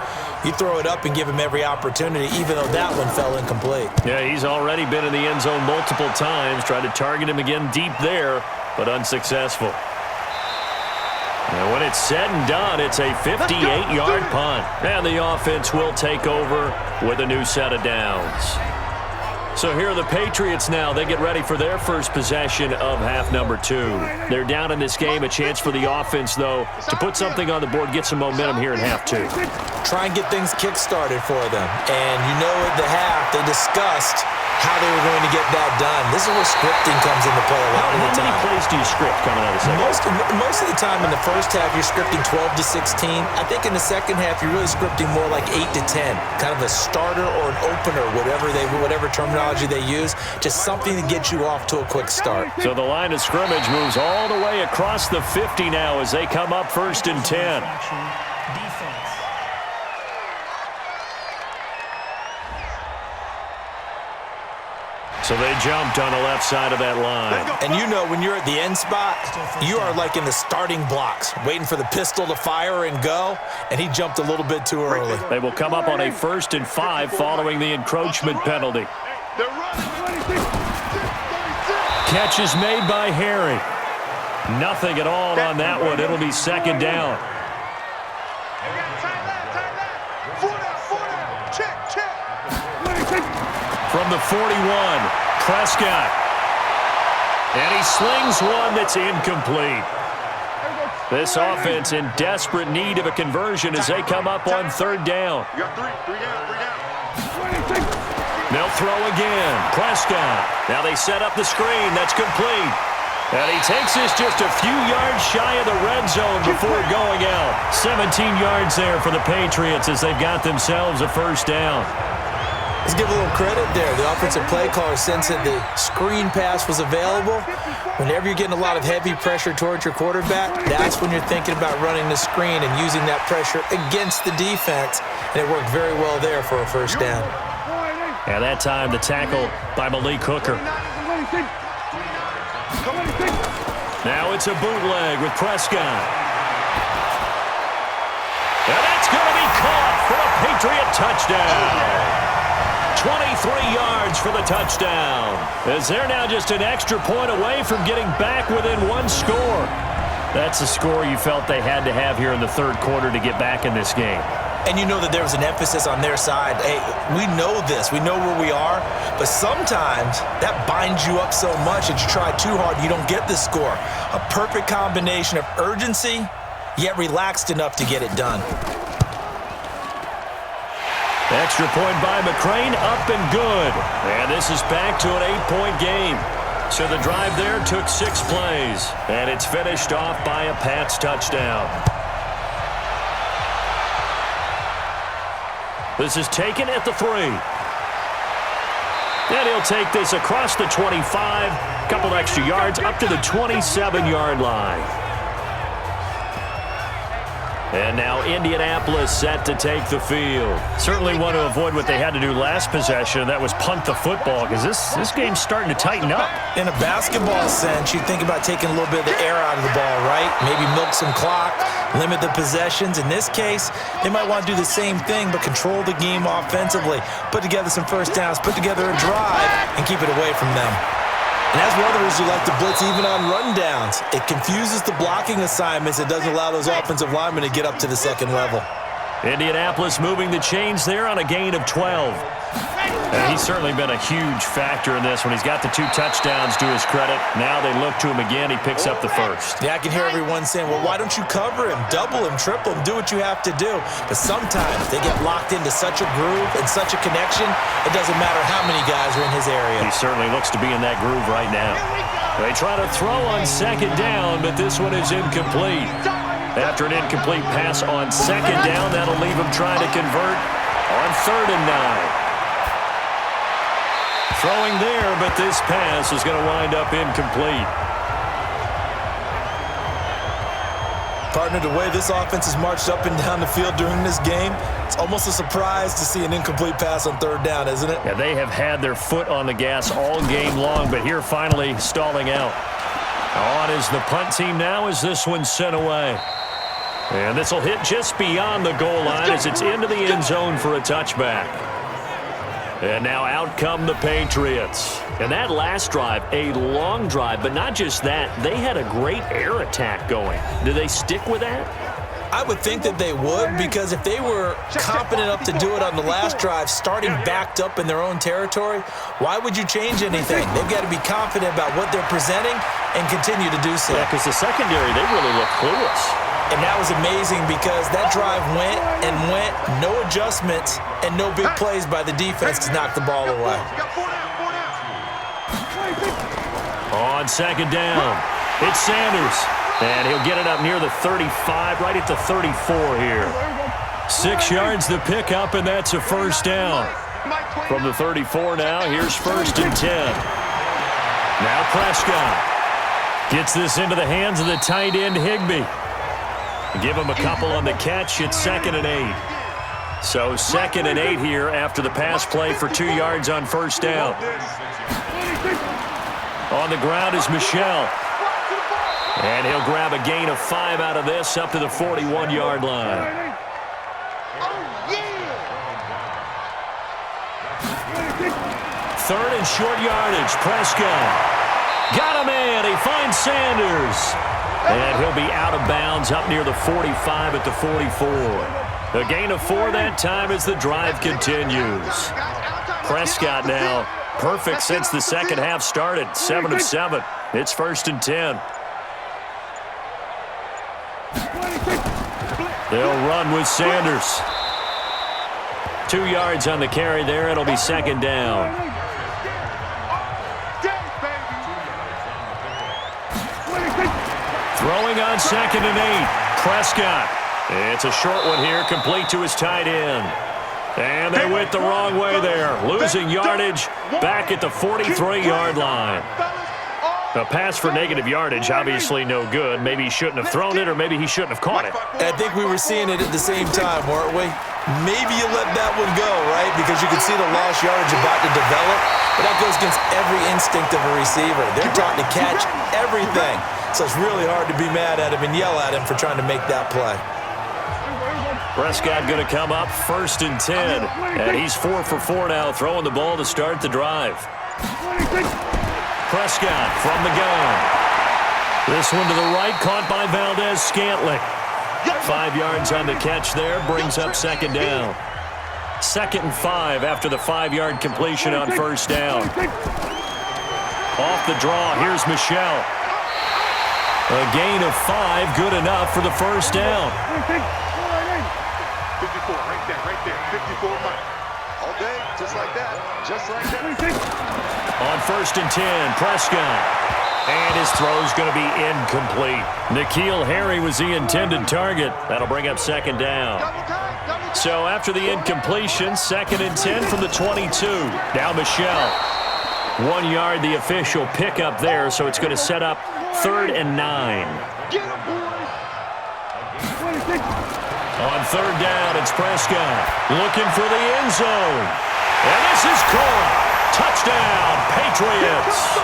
you throw it up and give him every opportunity, even though that one fell incomplete. Yeah, he's already been in the end zone multiple times, tried to target him again deep there, but unsuccessful. And when it's said and done, it's a 58-yard punt. And the offense will take over with a new set of downs. So here are the Patriots now. They get ready for their first possession of half number 2. They're down in this game. A chance for the offense, though, to put something on the board, get some momentum here in half 2. Try and get things kick-started for them. And you know at the half, they discussed how they were going to get that done. This is where scripting comes into play a lot of the time. How many plays do you script coming out of the second? Most of the time in the first half, you're scripting 12 to 16. I think in the second half, you're really scripting more like 8 to 10. Kind of a starter or an opener, whatever terminology they use. Just something to get you off to a quick start. So the line of scrimmage moves all the way across the 50 now as they come up 1st and 10. So they jumped on the left side of that line. And you know when you're at the end spot, you are like in the starting blocks, waiting for the pistol to fire and go, and he jumped a little bit too early. They will come up on a 1st and 5 following the encroachment penalty. Catch is made by Harry. Nothing at all on that one. It'll be second down. From the 41, Prescott. And he slings one that's incomplete. This offense in desperate need of a conversion as they come up on third down. They'll throw again. Prescott. Now they set up the screen. That's complete. And he takes this just a few yards shy of the red zone before going out. 17 yards there for the Patriots as they've got themselves a first down. Let's give a little credit there. The offensive play caller sensed that the screen pass was available. Whenever you're getting a lot of heavy pressure towards your quarterback, that's when you're thinking about running the screen and using that pressure against the defense. And it worked very well there for a first down. And that time, the tackle by Malik Hooker. Now it's a bootleg with Prescott. And that's going to be caught for a Patriot touchdown. 23 yards for the touchdown. As they're now just an extra point away from getting back within one score. That's a score you felt they had to have here in the third quarter to get back in this game. And you know that there was an emphasis on their side. Hey, we know this. We know where we are. But sometimes that binds you up so much that you try too hard, you don't get the score. A perfect combination of urgency, yet relaxed enough to get it done. Extra point by McCrane, up and good. And this is back to an 8-point game. So the drive there took 6 plays. And it's finished off by a Pats touchdown. This is taken at the 3. And he'll take this across the 25. Couple extra yards up to the 27-yard line. And now Indianapolis set to take the field. Certainly want to avoid what they had to do last possession. That was punt the football because this game's starting to tighten up. In a basketball sense, you think about taking a little bit of the air out of the ball, right? Maybe milk some clock, limit the possessions. In this case, they might want to do the same thing but control the game offensively. Put together some first downs, put together a drive, and keep it away from them. And as others, you like to blitz even on rundowns. It confuses the blocking assignments. It doesn't allow those offensive linemen to get up to the second level. Indianapolis moving the chains there on a gain of 12. And he's certainly been a huge factor in this when he's got the 2 touchdowns to his credit. Now they look to him again. He picks up the first. Yeah, I can hear everyone saying, well, why don't you cover him, double him, triple him, do what you have to do. But sometimes they get locked into such a groove and such a connection, it doesn't matter how many guys are in his area. He certainly looks to be in that groove right now. They try to throw on second down, but this one is incomplete. After an incomplete pass on second down, that'll leave him trying to convert on 3rd and 9. Throwing there, but this pass is going to wind up incomplete. Partner, the way this offense has marched up and down the field during this game, it's almost a surprise to see an incomplete pass on 3rd down, isn't it? Yeah, they have had their foot on the gas all game long, but here finally stalling out. On is the punt team now as this one's sent away. And this will hit just beyond the goal line as it's into the end zone for a touchback. And now out come the Patriots. And that last drive, a long drive, but not just that. They had a great air attack going. Do they stick with that? I would think that they would, because if they were confident enough to do it on the last drive, starting backed up in their own territory, why would you change anything? They've got to be confident about what they're presenting and continue to do so. Yeah, because the secondary, they really look clueless. And that was amazing because that drive went and went, no adjustments, and no big plays by the defense to knock the ball away. On second down, it's Sanders. And he'll get it up near the 35, right at the 34 here. 6 yards the pickup, and that's a first down. From the 34 now, here's 1st and 10. Now Prescott gets this into the hands of the tight end Higbee. Give him a couple on the catch. It's 2nd and 8. So 2nd and 8 here after the pass play for 2 yards on first down. On the ground is Michel. And he'll grab a gain of 5 out of this up to the 41-yard line. Third and short yardage. Prescott. Got him in. He finds Sanders. And he'll be out of bounds up near the 45 at the 44. A gain of 4 that time as the drive continues. Prescott now perfect since the second half started. 7 of 7. It's 1st and 10. They'll run with Sanders. 2 yards on the carry there. It'll be 2nd down. Throwing on 2nd and 8. Prescott. It's a short one here, complete to his tight end. And they went the wrong way there, losing yardage back at the 43-yard line. A pass for negative yardage, obviously no good. Maybe he shouldn't have thrown it, or maybe he shouldn't have caught it. I think we were seeing it at the same time, weren't we? Maybe you let that one go, right? Because you can see the lost yardage about to develop. But that goes against every instinct of a receiver. They're taught to catch everything. So it's really hard to be mad at him and yell at him for trying to make that play. Prescott going to come up 1st and 10. And he's 4 for 4 now, throwing the ball to start the drive. Prescott from the gun. This one to the right, caught by Valdez-Scantling. 5 yards on the catch there, brings up 2nd down. 2nd and 5 after the 5-yard completion on 1st down. Off the draw, here's Michel. A gain of 5, good enough for the 1st down. 54, right there, 54 miles. All day, just like that, just like that. On 1st and 10, Prescott. And his throw's going to be incomplete. N'Keal Harry was the intended target. That'll bring up 2nd down. So after the incompletion, 2nd and 10 from the 22. Now Michel. 1 yard, the official pickup there, so it's going to set up 3rd and 9. On 3rd down, it's Prescott looking for the end zone. And this is caught. Touchdown, Patriots.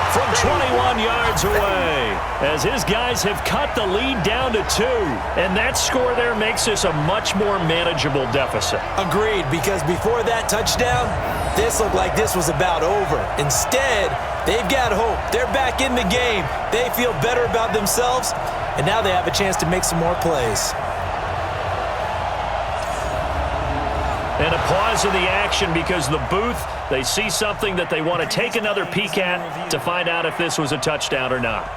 From 21 yards away, as his guys have cut the lead down to 2. And that score there makes this a much more manageable deficit. Agreed, because before that touchdown, this looked like this was about over. Instead, they've got hope. They're back in the game. They feel better about themselves, and now they have a chance to make some more plays. And a pause in the action because the booth, they see something that they want to take another peek at to find out if this was a touchdown or not.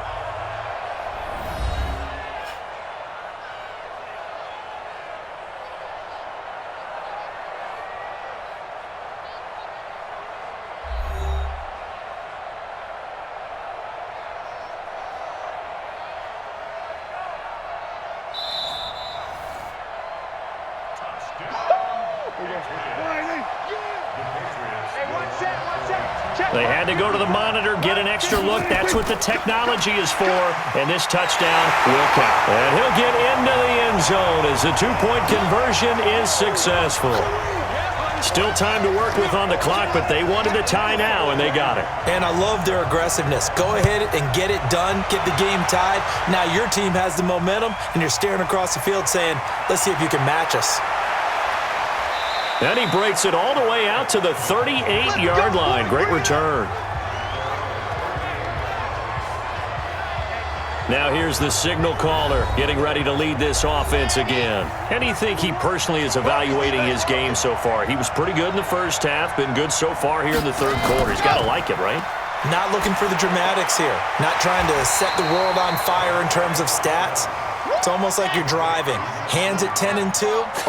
They had to go to the monitor, get an extra look. That's what the technology is for. And this touchdown will count. And he'll get into the end zone as the 2-point conversion is successful. Still time to work with on the clock, but they wanted the tie now, and they got it. And I love their aggressiveness. Go ahead and get it done. Get the game tied. Now your team has the momentum, and you're staring across the field saying, let's see if you can match us. And he breaks it all the way out to the 38-yard line. Great return. Now here's the signal caller getting ready to lead this offense again. How do you think he personally is evaluating his game so far? He was pretty good in the first half, been good so far here in the third quarter. He's got to like it, right? Not looking for the dramatics here. Not trying to set the world on fire in terms of stats. It's almost like you're driving. Hands at 10 and 2,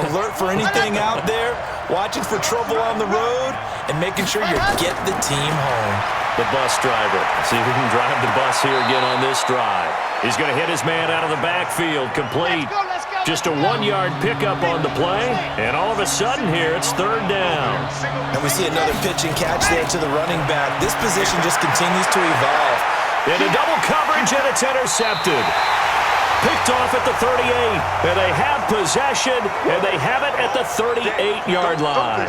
alert for anything out there, watching for trouble on the road, and making sure you get the team home. The bus driver. See if he can drive the bus here again on this drive. He's going to hit his man out of the backfield, complete. Just a 1-yard pickup on the play, and all of a sudden here it's 3rd down. And we see another pitch and catch there to the running back. This position just continues to evolve. Into double coverage, and it's intercepted. Picked off at the 38, and they have possession, and they have it at the 38-yard line.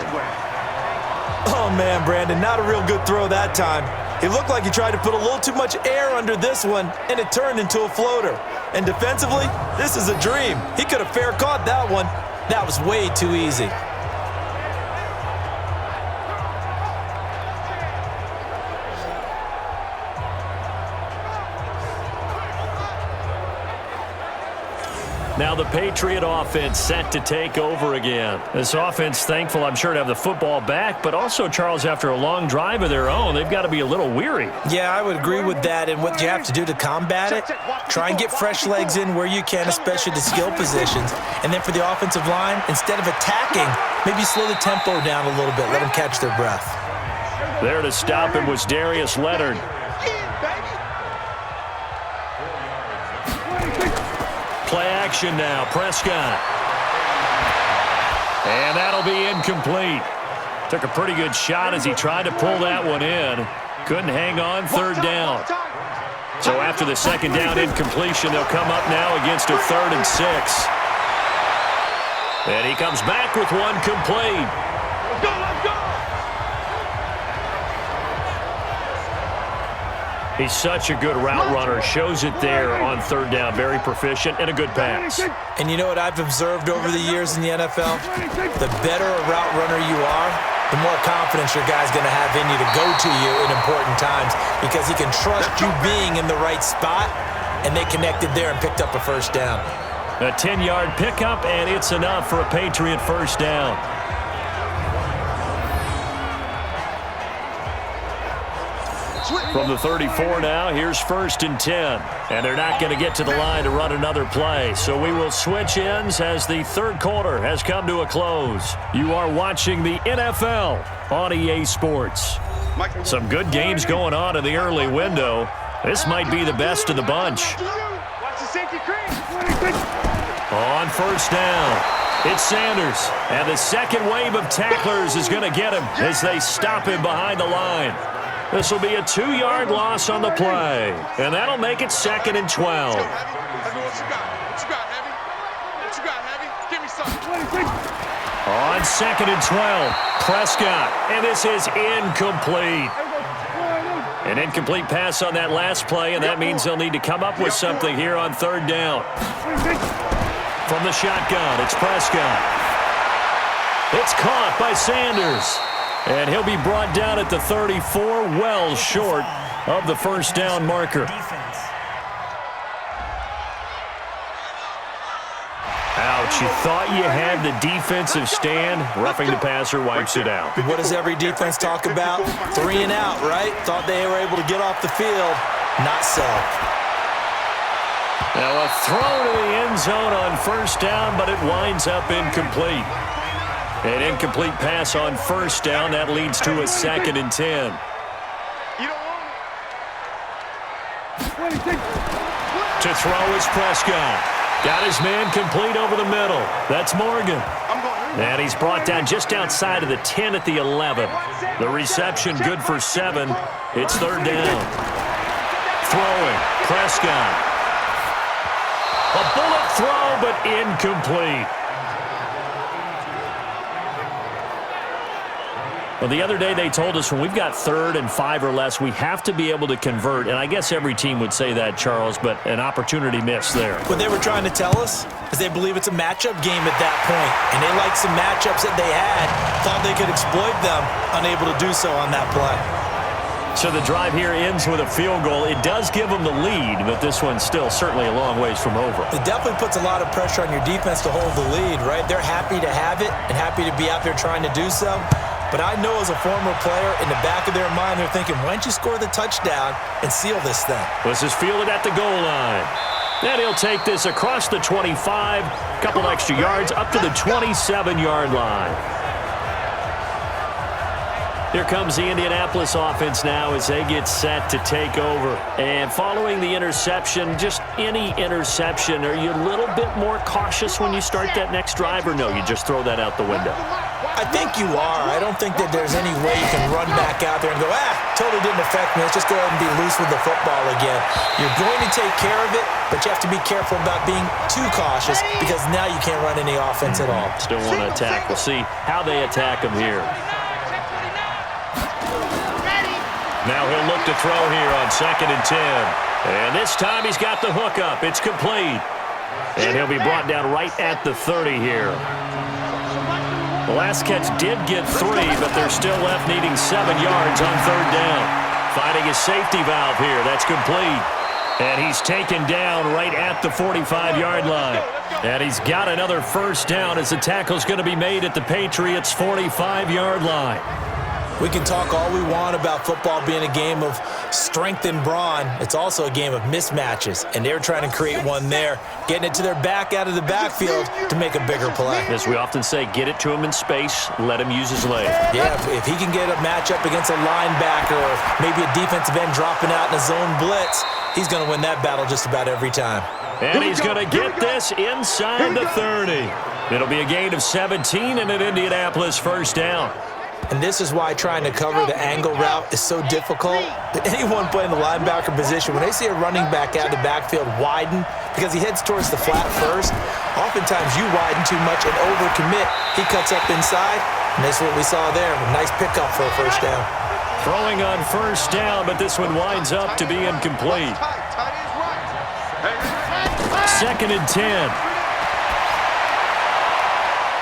Oh, man, Brandon, not a real good throw that time. It looked like he tried to put a little too much air under this one, and it turned into a floater. And defensively, this is a dream. He could have fair caught that one. That was way too easy. Now the Patriot offense set to take over again. This offense thankful, I'm sure, to have the football back, but also, Charles, after a long drive of their own, they've got to be a little weary. Yeah, I would agree with that, and what you have to do to combat it, try and get fresh legs in where you can, especially the skill positions. And then for the offensive line, instead of attacking, maybe slow the tempo down a little bit, let them catch their breath. There to stop him was Darius Leonard. action now. Prescott. And that'll be incomplete. Took a pretty good shot as he tried to pull that one in. Couldn't hang on, third down. So after the second down incompletion, they'll come up now against a 3rd and 6. And he comes back with one complete. Let's go, let's go! He's such a good route runner. Shows it there on 3rd down. Very proficient and a good pass. And you know what I've observed over the years in the NFL? The better a route runner you are, the more confidence your guy's going to have in you to go to you in important times because he can trust you being in the right spot, and they connected there and picked up a first down. A 10-yard pickup, and it's enough for a Patriot first down. From the 34 now, here's 1st and 10. And they're not going to get to the line to run another play. So we will switch ends as the 3rd quarter has come to a close. You are watching the NFL on EA Sports. Some good games going on in the early window. This might be the best of the bunch. On 1st down, it's Sanders. And the second wave of tacklers is going to get him as they stop him behind the line. This will be a 2-yard loss on the play, and that'll make it 2nd and 12. What you got, Heavy? What you got, Heavy? Give me something. On 2nd and 12, Prescott, and this is incomplete. An incomplete pass on that last play, and that means they'll need to come up with something here on 3rd down. From the shotgun, it's Prescott. It's caught by Sanders. And he'll be brought down at the 34, well short of the first down marker. Ouch, you thought you had the defensive stand. Roughing the passer wipes it out. What does every defense talk about? 3 and out, right? Thought they were able to get off the field. Not so. Now a throw to the end zone on 1st down, but it winds up incomplete. An incomplete pass on 1st down. That leads to a 2nd and 10. To throw is Prescott. Got his man complete over the middle. That's Morgan. And he's brought down just outside of the 10 at the 11. The reception good for 7. It's 3rd down. Throwing, Prescott. A bullet throw, but incomplete. Well, the other day they told us when we've got 3rd and 5 or less, we have to be able to convert. And I guess every team would say that, Charles, but an opportunity missed there. What they were trying to tell us is they believe it's a matchup game at that point. And they liked some matchups that they had, thought they could exploit them, unable to do so on that play. So the drive here ends with a field goal. It does give them the lead, but this one's still certainly a long ways from over. It definitely puts a lot of pressure on your defense to hold the lead, right? They're happy to have it and happy to be out there trying to do so. But I know as a former player, in the back of their mind, they're thinking, why don't you score the touchdown and seal this thing? This is fielded at the goal line. And he'll take this across the 25, couple extra yards, up to the 27-yard line. Here comes the Indianapolis offense now as they get set to take over. And following the interception, just any interception, are you a little bit more cautious when you start that next drive, or no, you just throw that out the window? I think you are. I don't think that there's any way you can run back out there and go, totally didn't affect me. Let's just go ahead and be loose with the football again. You're going to take care of it, but you have to be careful about being too cautious because now you can't run any offense at all. Still want to attack. We'll see how they attack him here. Now he'll look to throw here on 2nd and 10. And this time he's got the hook up. It's complete. And he'll be brought down right at the 30 here. The last catch did get 3, but they're still left needing 7 yards on 3rd down. Finding a safety valve here. That's complete. And he's taken down right at the 45-yard line. And he's got another first down as the tackle's going to be made at the Patriots' 45-yard line. We can talk all we want about football being a game of strength and brawn. It's also a game of mismatches, and they're trying to create one there, getting it to their back out of the backfield to make a bigger play. As we often say, get it to him in space, let him use his leg. Yeah, if he can get a matchup against a linebacker or maybe a defensive end dropping out in a zone blitz, he's going to win that battle just about every time. And he's going to get this inside the 30. It'll be a gain of 17 and an Indianapolis first down. And this is why trying to cover the angle route is so difficult. Anyone playing the linebacker position, when they see a running back out of the backfield widen because he heads towards the flat first, oftentimes you widen too much and overcommit. He cuts up inside, and that's what we saw there. A nice pickup for a first down. Throwing on first down, but this one winds up to be incomplete. Second and 10.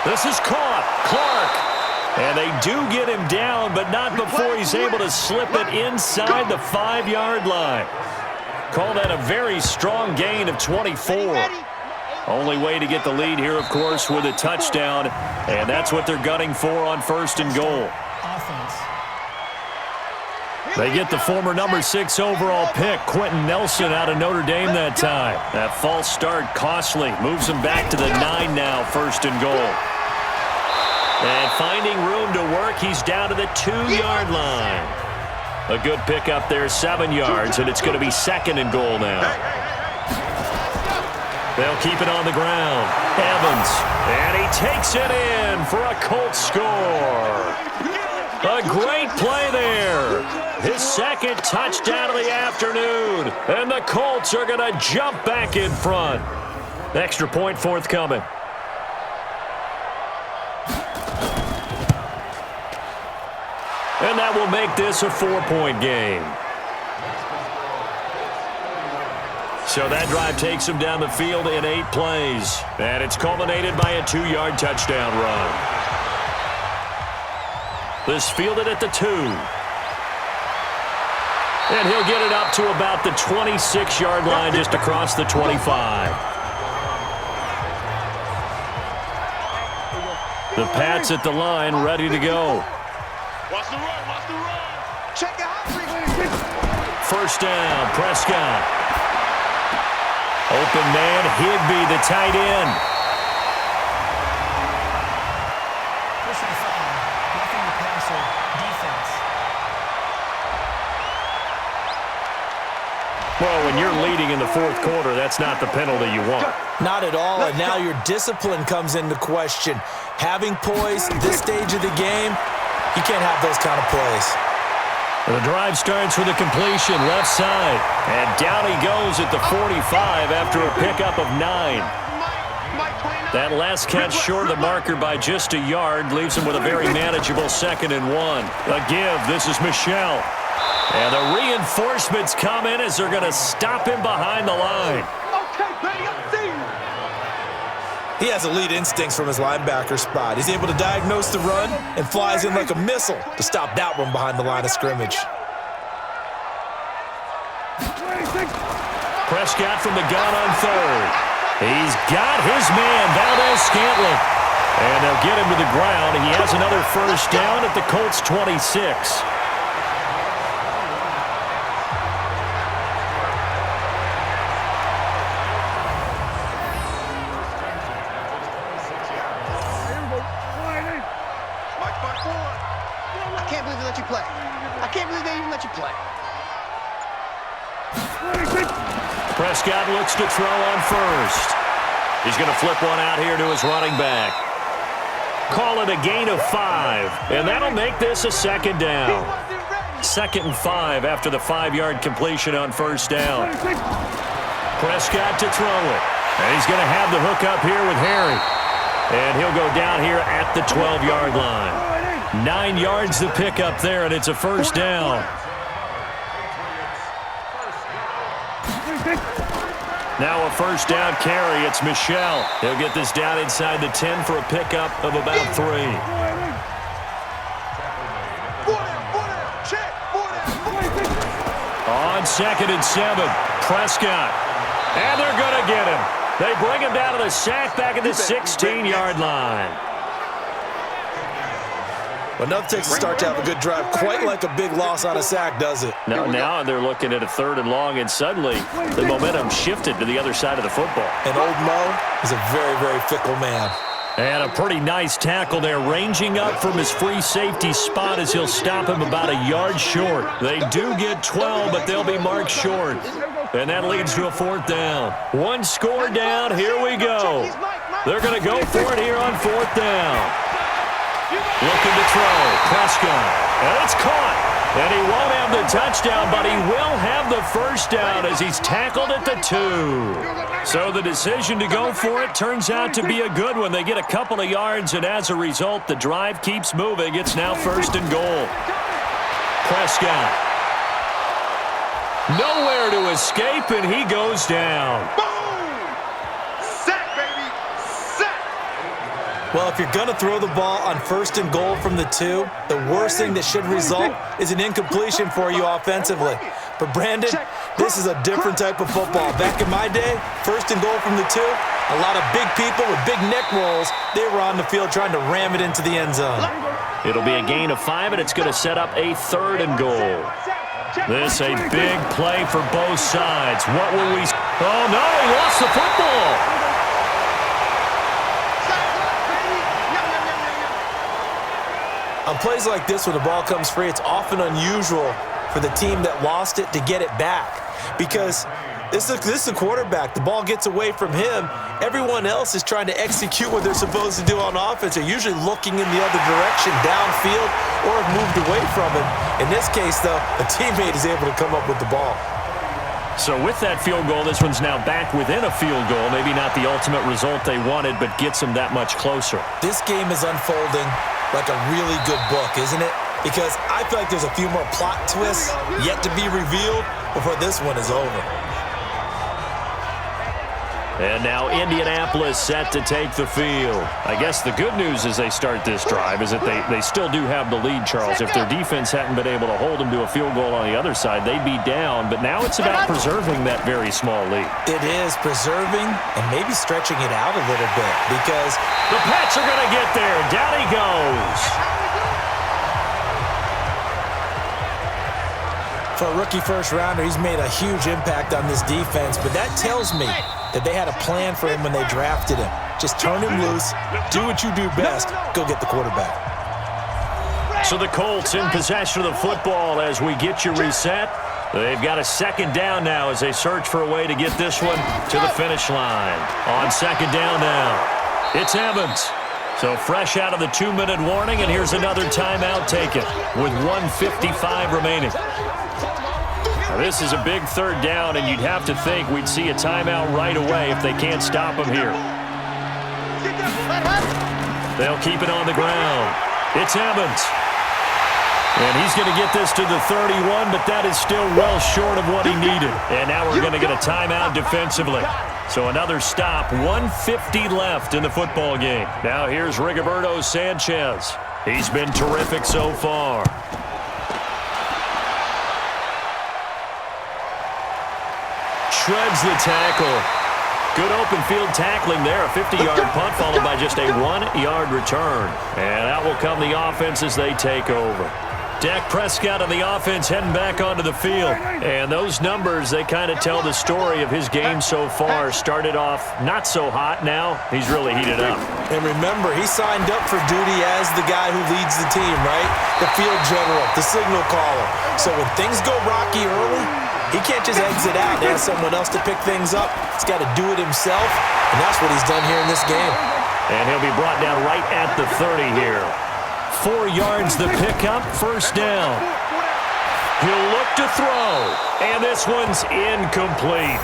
This is caught. Clark. And they do get him down, but not before he's able to slip it inside the 5-yard line. Call that a very strong gain of 24. Only way to get the lead here, of course, with a touchdown, and that's what they're gunning for on first and goal. They get the former number 6 overall pick, Quentin Nelson, out of Notre Dame that time. That false start costly. Moves him back to the 9 now, first and goal. And finding room to work, he's down to the 2-yard line. A good pickup there, 7 yards, and it's going to be second and goal now. They'll keep it on the ground. Evans, and he takes it in for a Colts score. A great play there. His second touchdown of the afternoon. And the Colts are going to jump back in front. Extra point forthcoming. And that will make this a 4-point game. So that drive takes him down the field in 8 plays. And it's culminated by a 2-yard touchdown run. This fielded at the 2. And he'll get it up to about the 26-yard line, just across the 25. The Pats at the line, ready to go. Watch the run, watch the run. Check it out. First down, Prescott. Open man, Higbee, the tight end. Well, when you're leading in the fourth quarter, that's not the penalty you want. Not at all, and now your discipline comes into question. Having poise at this stage of the game, you can't have those kind of plays. The drive starts with a completion left side. And down he goes at the 45 after a pickup of 9. That last catch short of the marker by just a yard leaves him with a very manageable 2nd and 1. A give. This is Michel. And the reinforcements come in as they're going to stop him behind the line. He has elite instincts from his linebacker spot. He's able to diagnose the run and flies in like a missile to stop that one behind the line of scrimmage. Prescott from the gun on 3rd. He's got his man, Valdez-Scantling. And they'll get him to the ground. He has another first down at the Colts 26. Prescott looks to throw on first. He's going to flip one out here to his running back. Call it a gain of 5, and that'll make this a 2nd down. 2nd and 5 after the 5-yard completion on first down. Prescott to throw it. And he's going to have the hook up here with Harry. And he'll go down here at the 12-yard line. 9 yards to pick up there, and it's a first down. Now a first down carry. It's Michel. He'll get this down inside the 10 for a pickup of about 3. On 2nd and 7, Prescott. And they're going to get him. They bring him down to the sack back at the 16-yard line. But nothing takes a start to have a good drive quite like a big loss on a sack, does it? Now they're looking at a 3rd and long, and suddenly the momentum shifted to the other side of the football. And old Mo is a very, very fickle man. And a pretty nice tackle there, ranging up from his free safety spot as he'll stop him about a yard short. They do get 12, but they'll be marked short. And that leads to a 4th down. One score down. Here we go. They're going to go for it here on 4th down. Looking to throw. Prescott. And it's caught. And he won't have the touchdown, but he will have the first down as he's tackled at the 2. So the decision to go for it turns out to be a good one. They get a couple of yards, and as a result, the drive keeps moving. It's now 1st and goal. Prescott. Nowhere to escape, and he goes down. Well, if you're going to throw the ball on 1st and goal from the 2, the worst thing that should result is an incompletion for you offensively. But, Brandon, this is a different type of football. Back in my day, 1st and goal from the 2, a lot of big people with big neck rolls, they were on the field trying to ram it into the end zone. It'll be a gain of 5, and it's going to set up a 3rd and goal. This a big play for both sides. What will we... Oh, no, he lost the football. On plays like this where the ball comes free, it's often unusual for the team that lost it to get it back because this is a quarterback. The ball gets away from him. Everyone else is trying to execute what they're supposed to do on offense. They're usually looking in the other direction, downfield, or have moved away from him. In this case, though, a teammate is able to come up with the ball. So with that field goal, this one's now back within a field goal. Maybe not the ultimate result they wanted, but gets them that much closer. This game is unfolding like a really good book, isn't it? Because I feel like there's a few more plot twists yet to be revealed before this one is over. And now Indianapolis set to take the field. I guess the good news as they start this drive is that they still do have the lead, Charles. If their defense hadn't been able to hold them to a field goal on the other side, they'd be down. But now it's about preserving that very small lead. It is preserving and maybe stretching it out a little bit because the Pats are going to get there. Down he goes. For a rookie first-rounder, he's made a huge impact on this defense, but that tells me that they had a plan for him when they drafted him. Just turn him loose, do what you do best, go get the quarterback. So the Colts in possession of the football as we get you reset. They've got a 2nd down now as they search for a way to get this one to the finish line. On 2nd down now, it's Evans. So fresh out of the 2-minute warning, and here's another timeout taken with 1:55 remaining. Now, this is a big 3rd down, and you'd have to think we'd see a timeout right away if they can't stop him here. They'll keep it on the ground. It's Evans. And he's going to get this to the 31, but that is still well short of what he needed. And now we're going to get a timeout defensively. So another stop, 1:50 left in the football game. Now here's Rigoberto Sanchez. He's been terrific so far. Shreds the tackle. Good open field tackling there. A 50-yard punt followed by just a 1-yard return. And out will come the offense as they take over. Dak Prescott on the offense heading back onto the field. And those numbers, they kind of tell the story of his game so far. Started off not so hot. Now he's really heated up. And remember, he signed up for duty as the guy who leads the team, right? The field general, the signal caller. So when things go rocky early, he can't just exit out and ask someone else to pick things up. He's got to do it himself, and that's what he's done here in this game. And he'll be brought down right at the 30 here. 4 yards the pickup, 1st down. He'll look to throw, and this one's incomplete.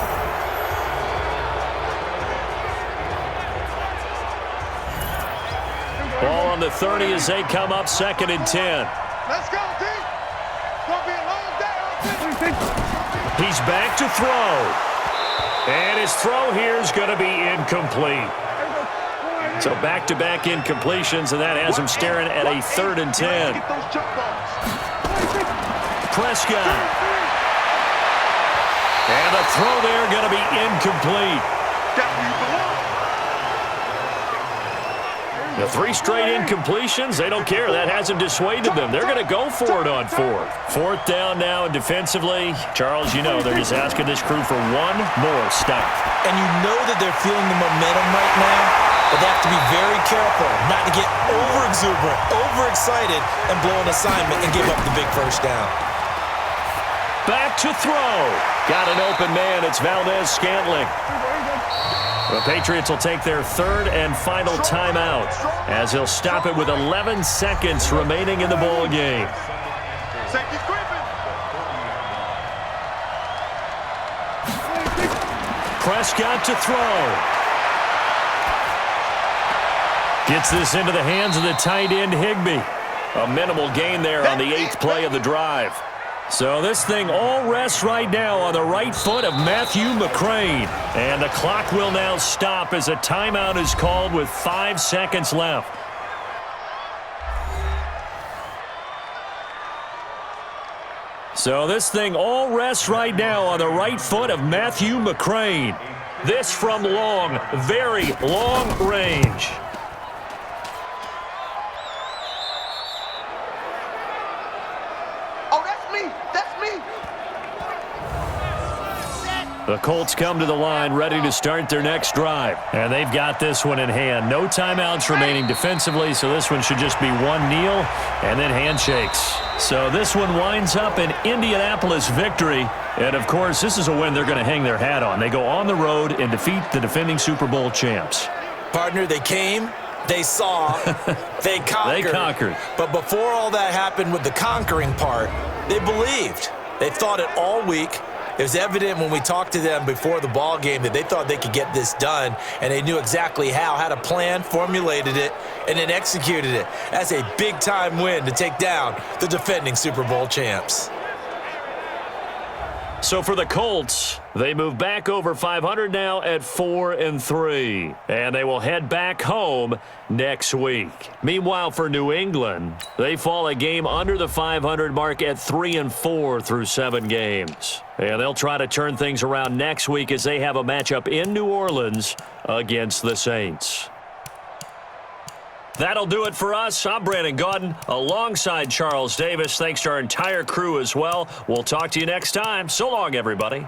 Ball on the 30 as they come up 2nd and 10. Let's go, team. Gonna be a long day. He's back to throw. And his throw here is going to be incomplete. So back-to-back incompletions, and that has him staring at a 3rd and 10. Prescott. And the throw there going to be incomplete. The 3 straight incompletions, they don't care. That hasn't dissuaded them. They're going to go for it on 4th. 4th down now, and defensively, Charles, you know, they're just asking this crew for one more stop. And you know that they're feeling the momentum right now, but they have to be very careful not to get over-exuberant, overexcited, and blow an assignment and give up the big 1st down. back to throw. Got an open man. It's Valdez-Scantling. The Patriots will take their third and final timeout as he'll stop it with 11 seconds remaining in the ball game. Safety's creeping. Prescott to throw. Gets this into the hands of the tight end, Higbee. A minimal gain there on the 8th play of the drive. So this thing all rests right now on the right foot of Matthew McCrane. And the clock will now stop as a timeout is called with 5 seconds left. So this thing all rests right now on the right foot of Matthew McCrane. This from long, very long range. Oh, that's me. That's me. The Colts come to the line ready to start their next drive. And they've got this one in hand. No timeouts remaining defensively, so this one should just be one kneel and then handshakes. So this one winds up an Indianapolis victory. And, of course, this is a win they're going to hang their hat on. They go on the road and defeat the defending Super Bowl champs. Partner, they came, they saw, they conquered. They conquered. But before all that happened with the conquering part, they believed. They thought it all week. It was evident when we talked to them before the ball game that they thought they could get this done, and they knew exactly how, had a plan, formulated it, and then executed it. That's a big-time win to take down the defending Super Bowl champs. So for the Colts, they move back over 500 now at 4-3, and they will head back home next week. Meanwhile, for New England, they fall a game under the 500 mark at 3-4 through 7 games. And they'll try to turn things around next week as they have a matchup in New Orleans against the Saints. That'll do it for us. I'm Brandon Gaudin alongside Charles Davis. Thanks to our entire crew as well. We'll talk to you next time. So long, everybody.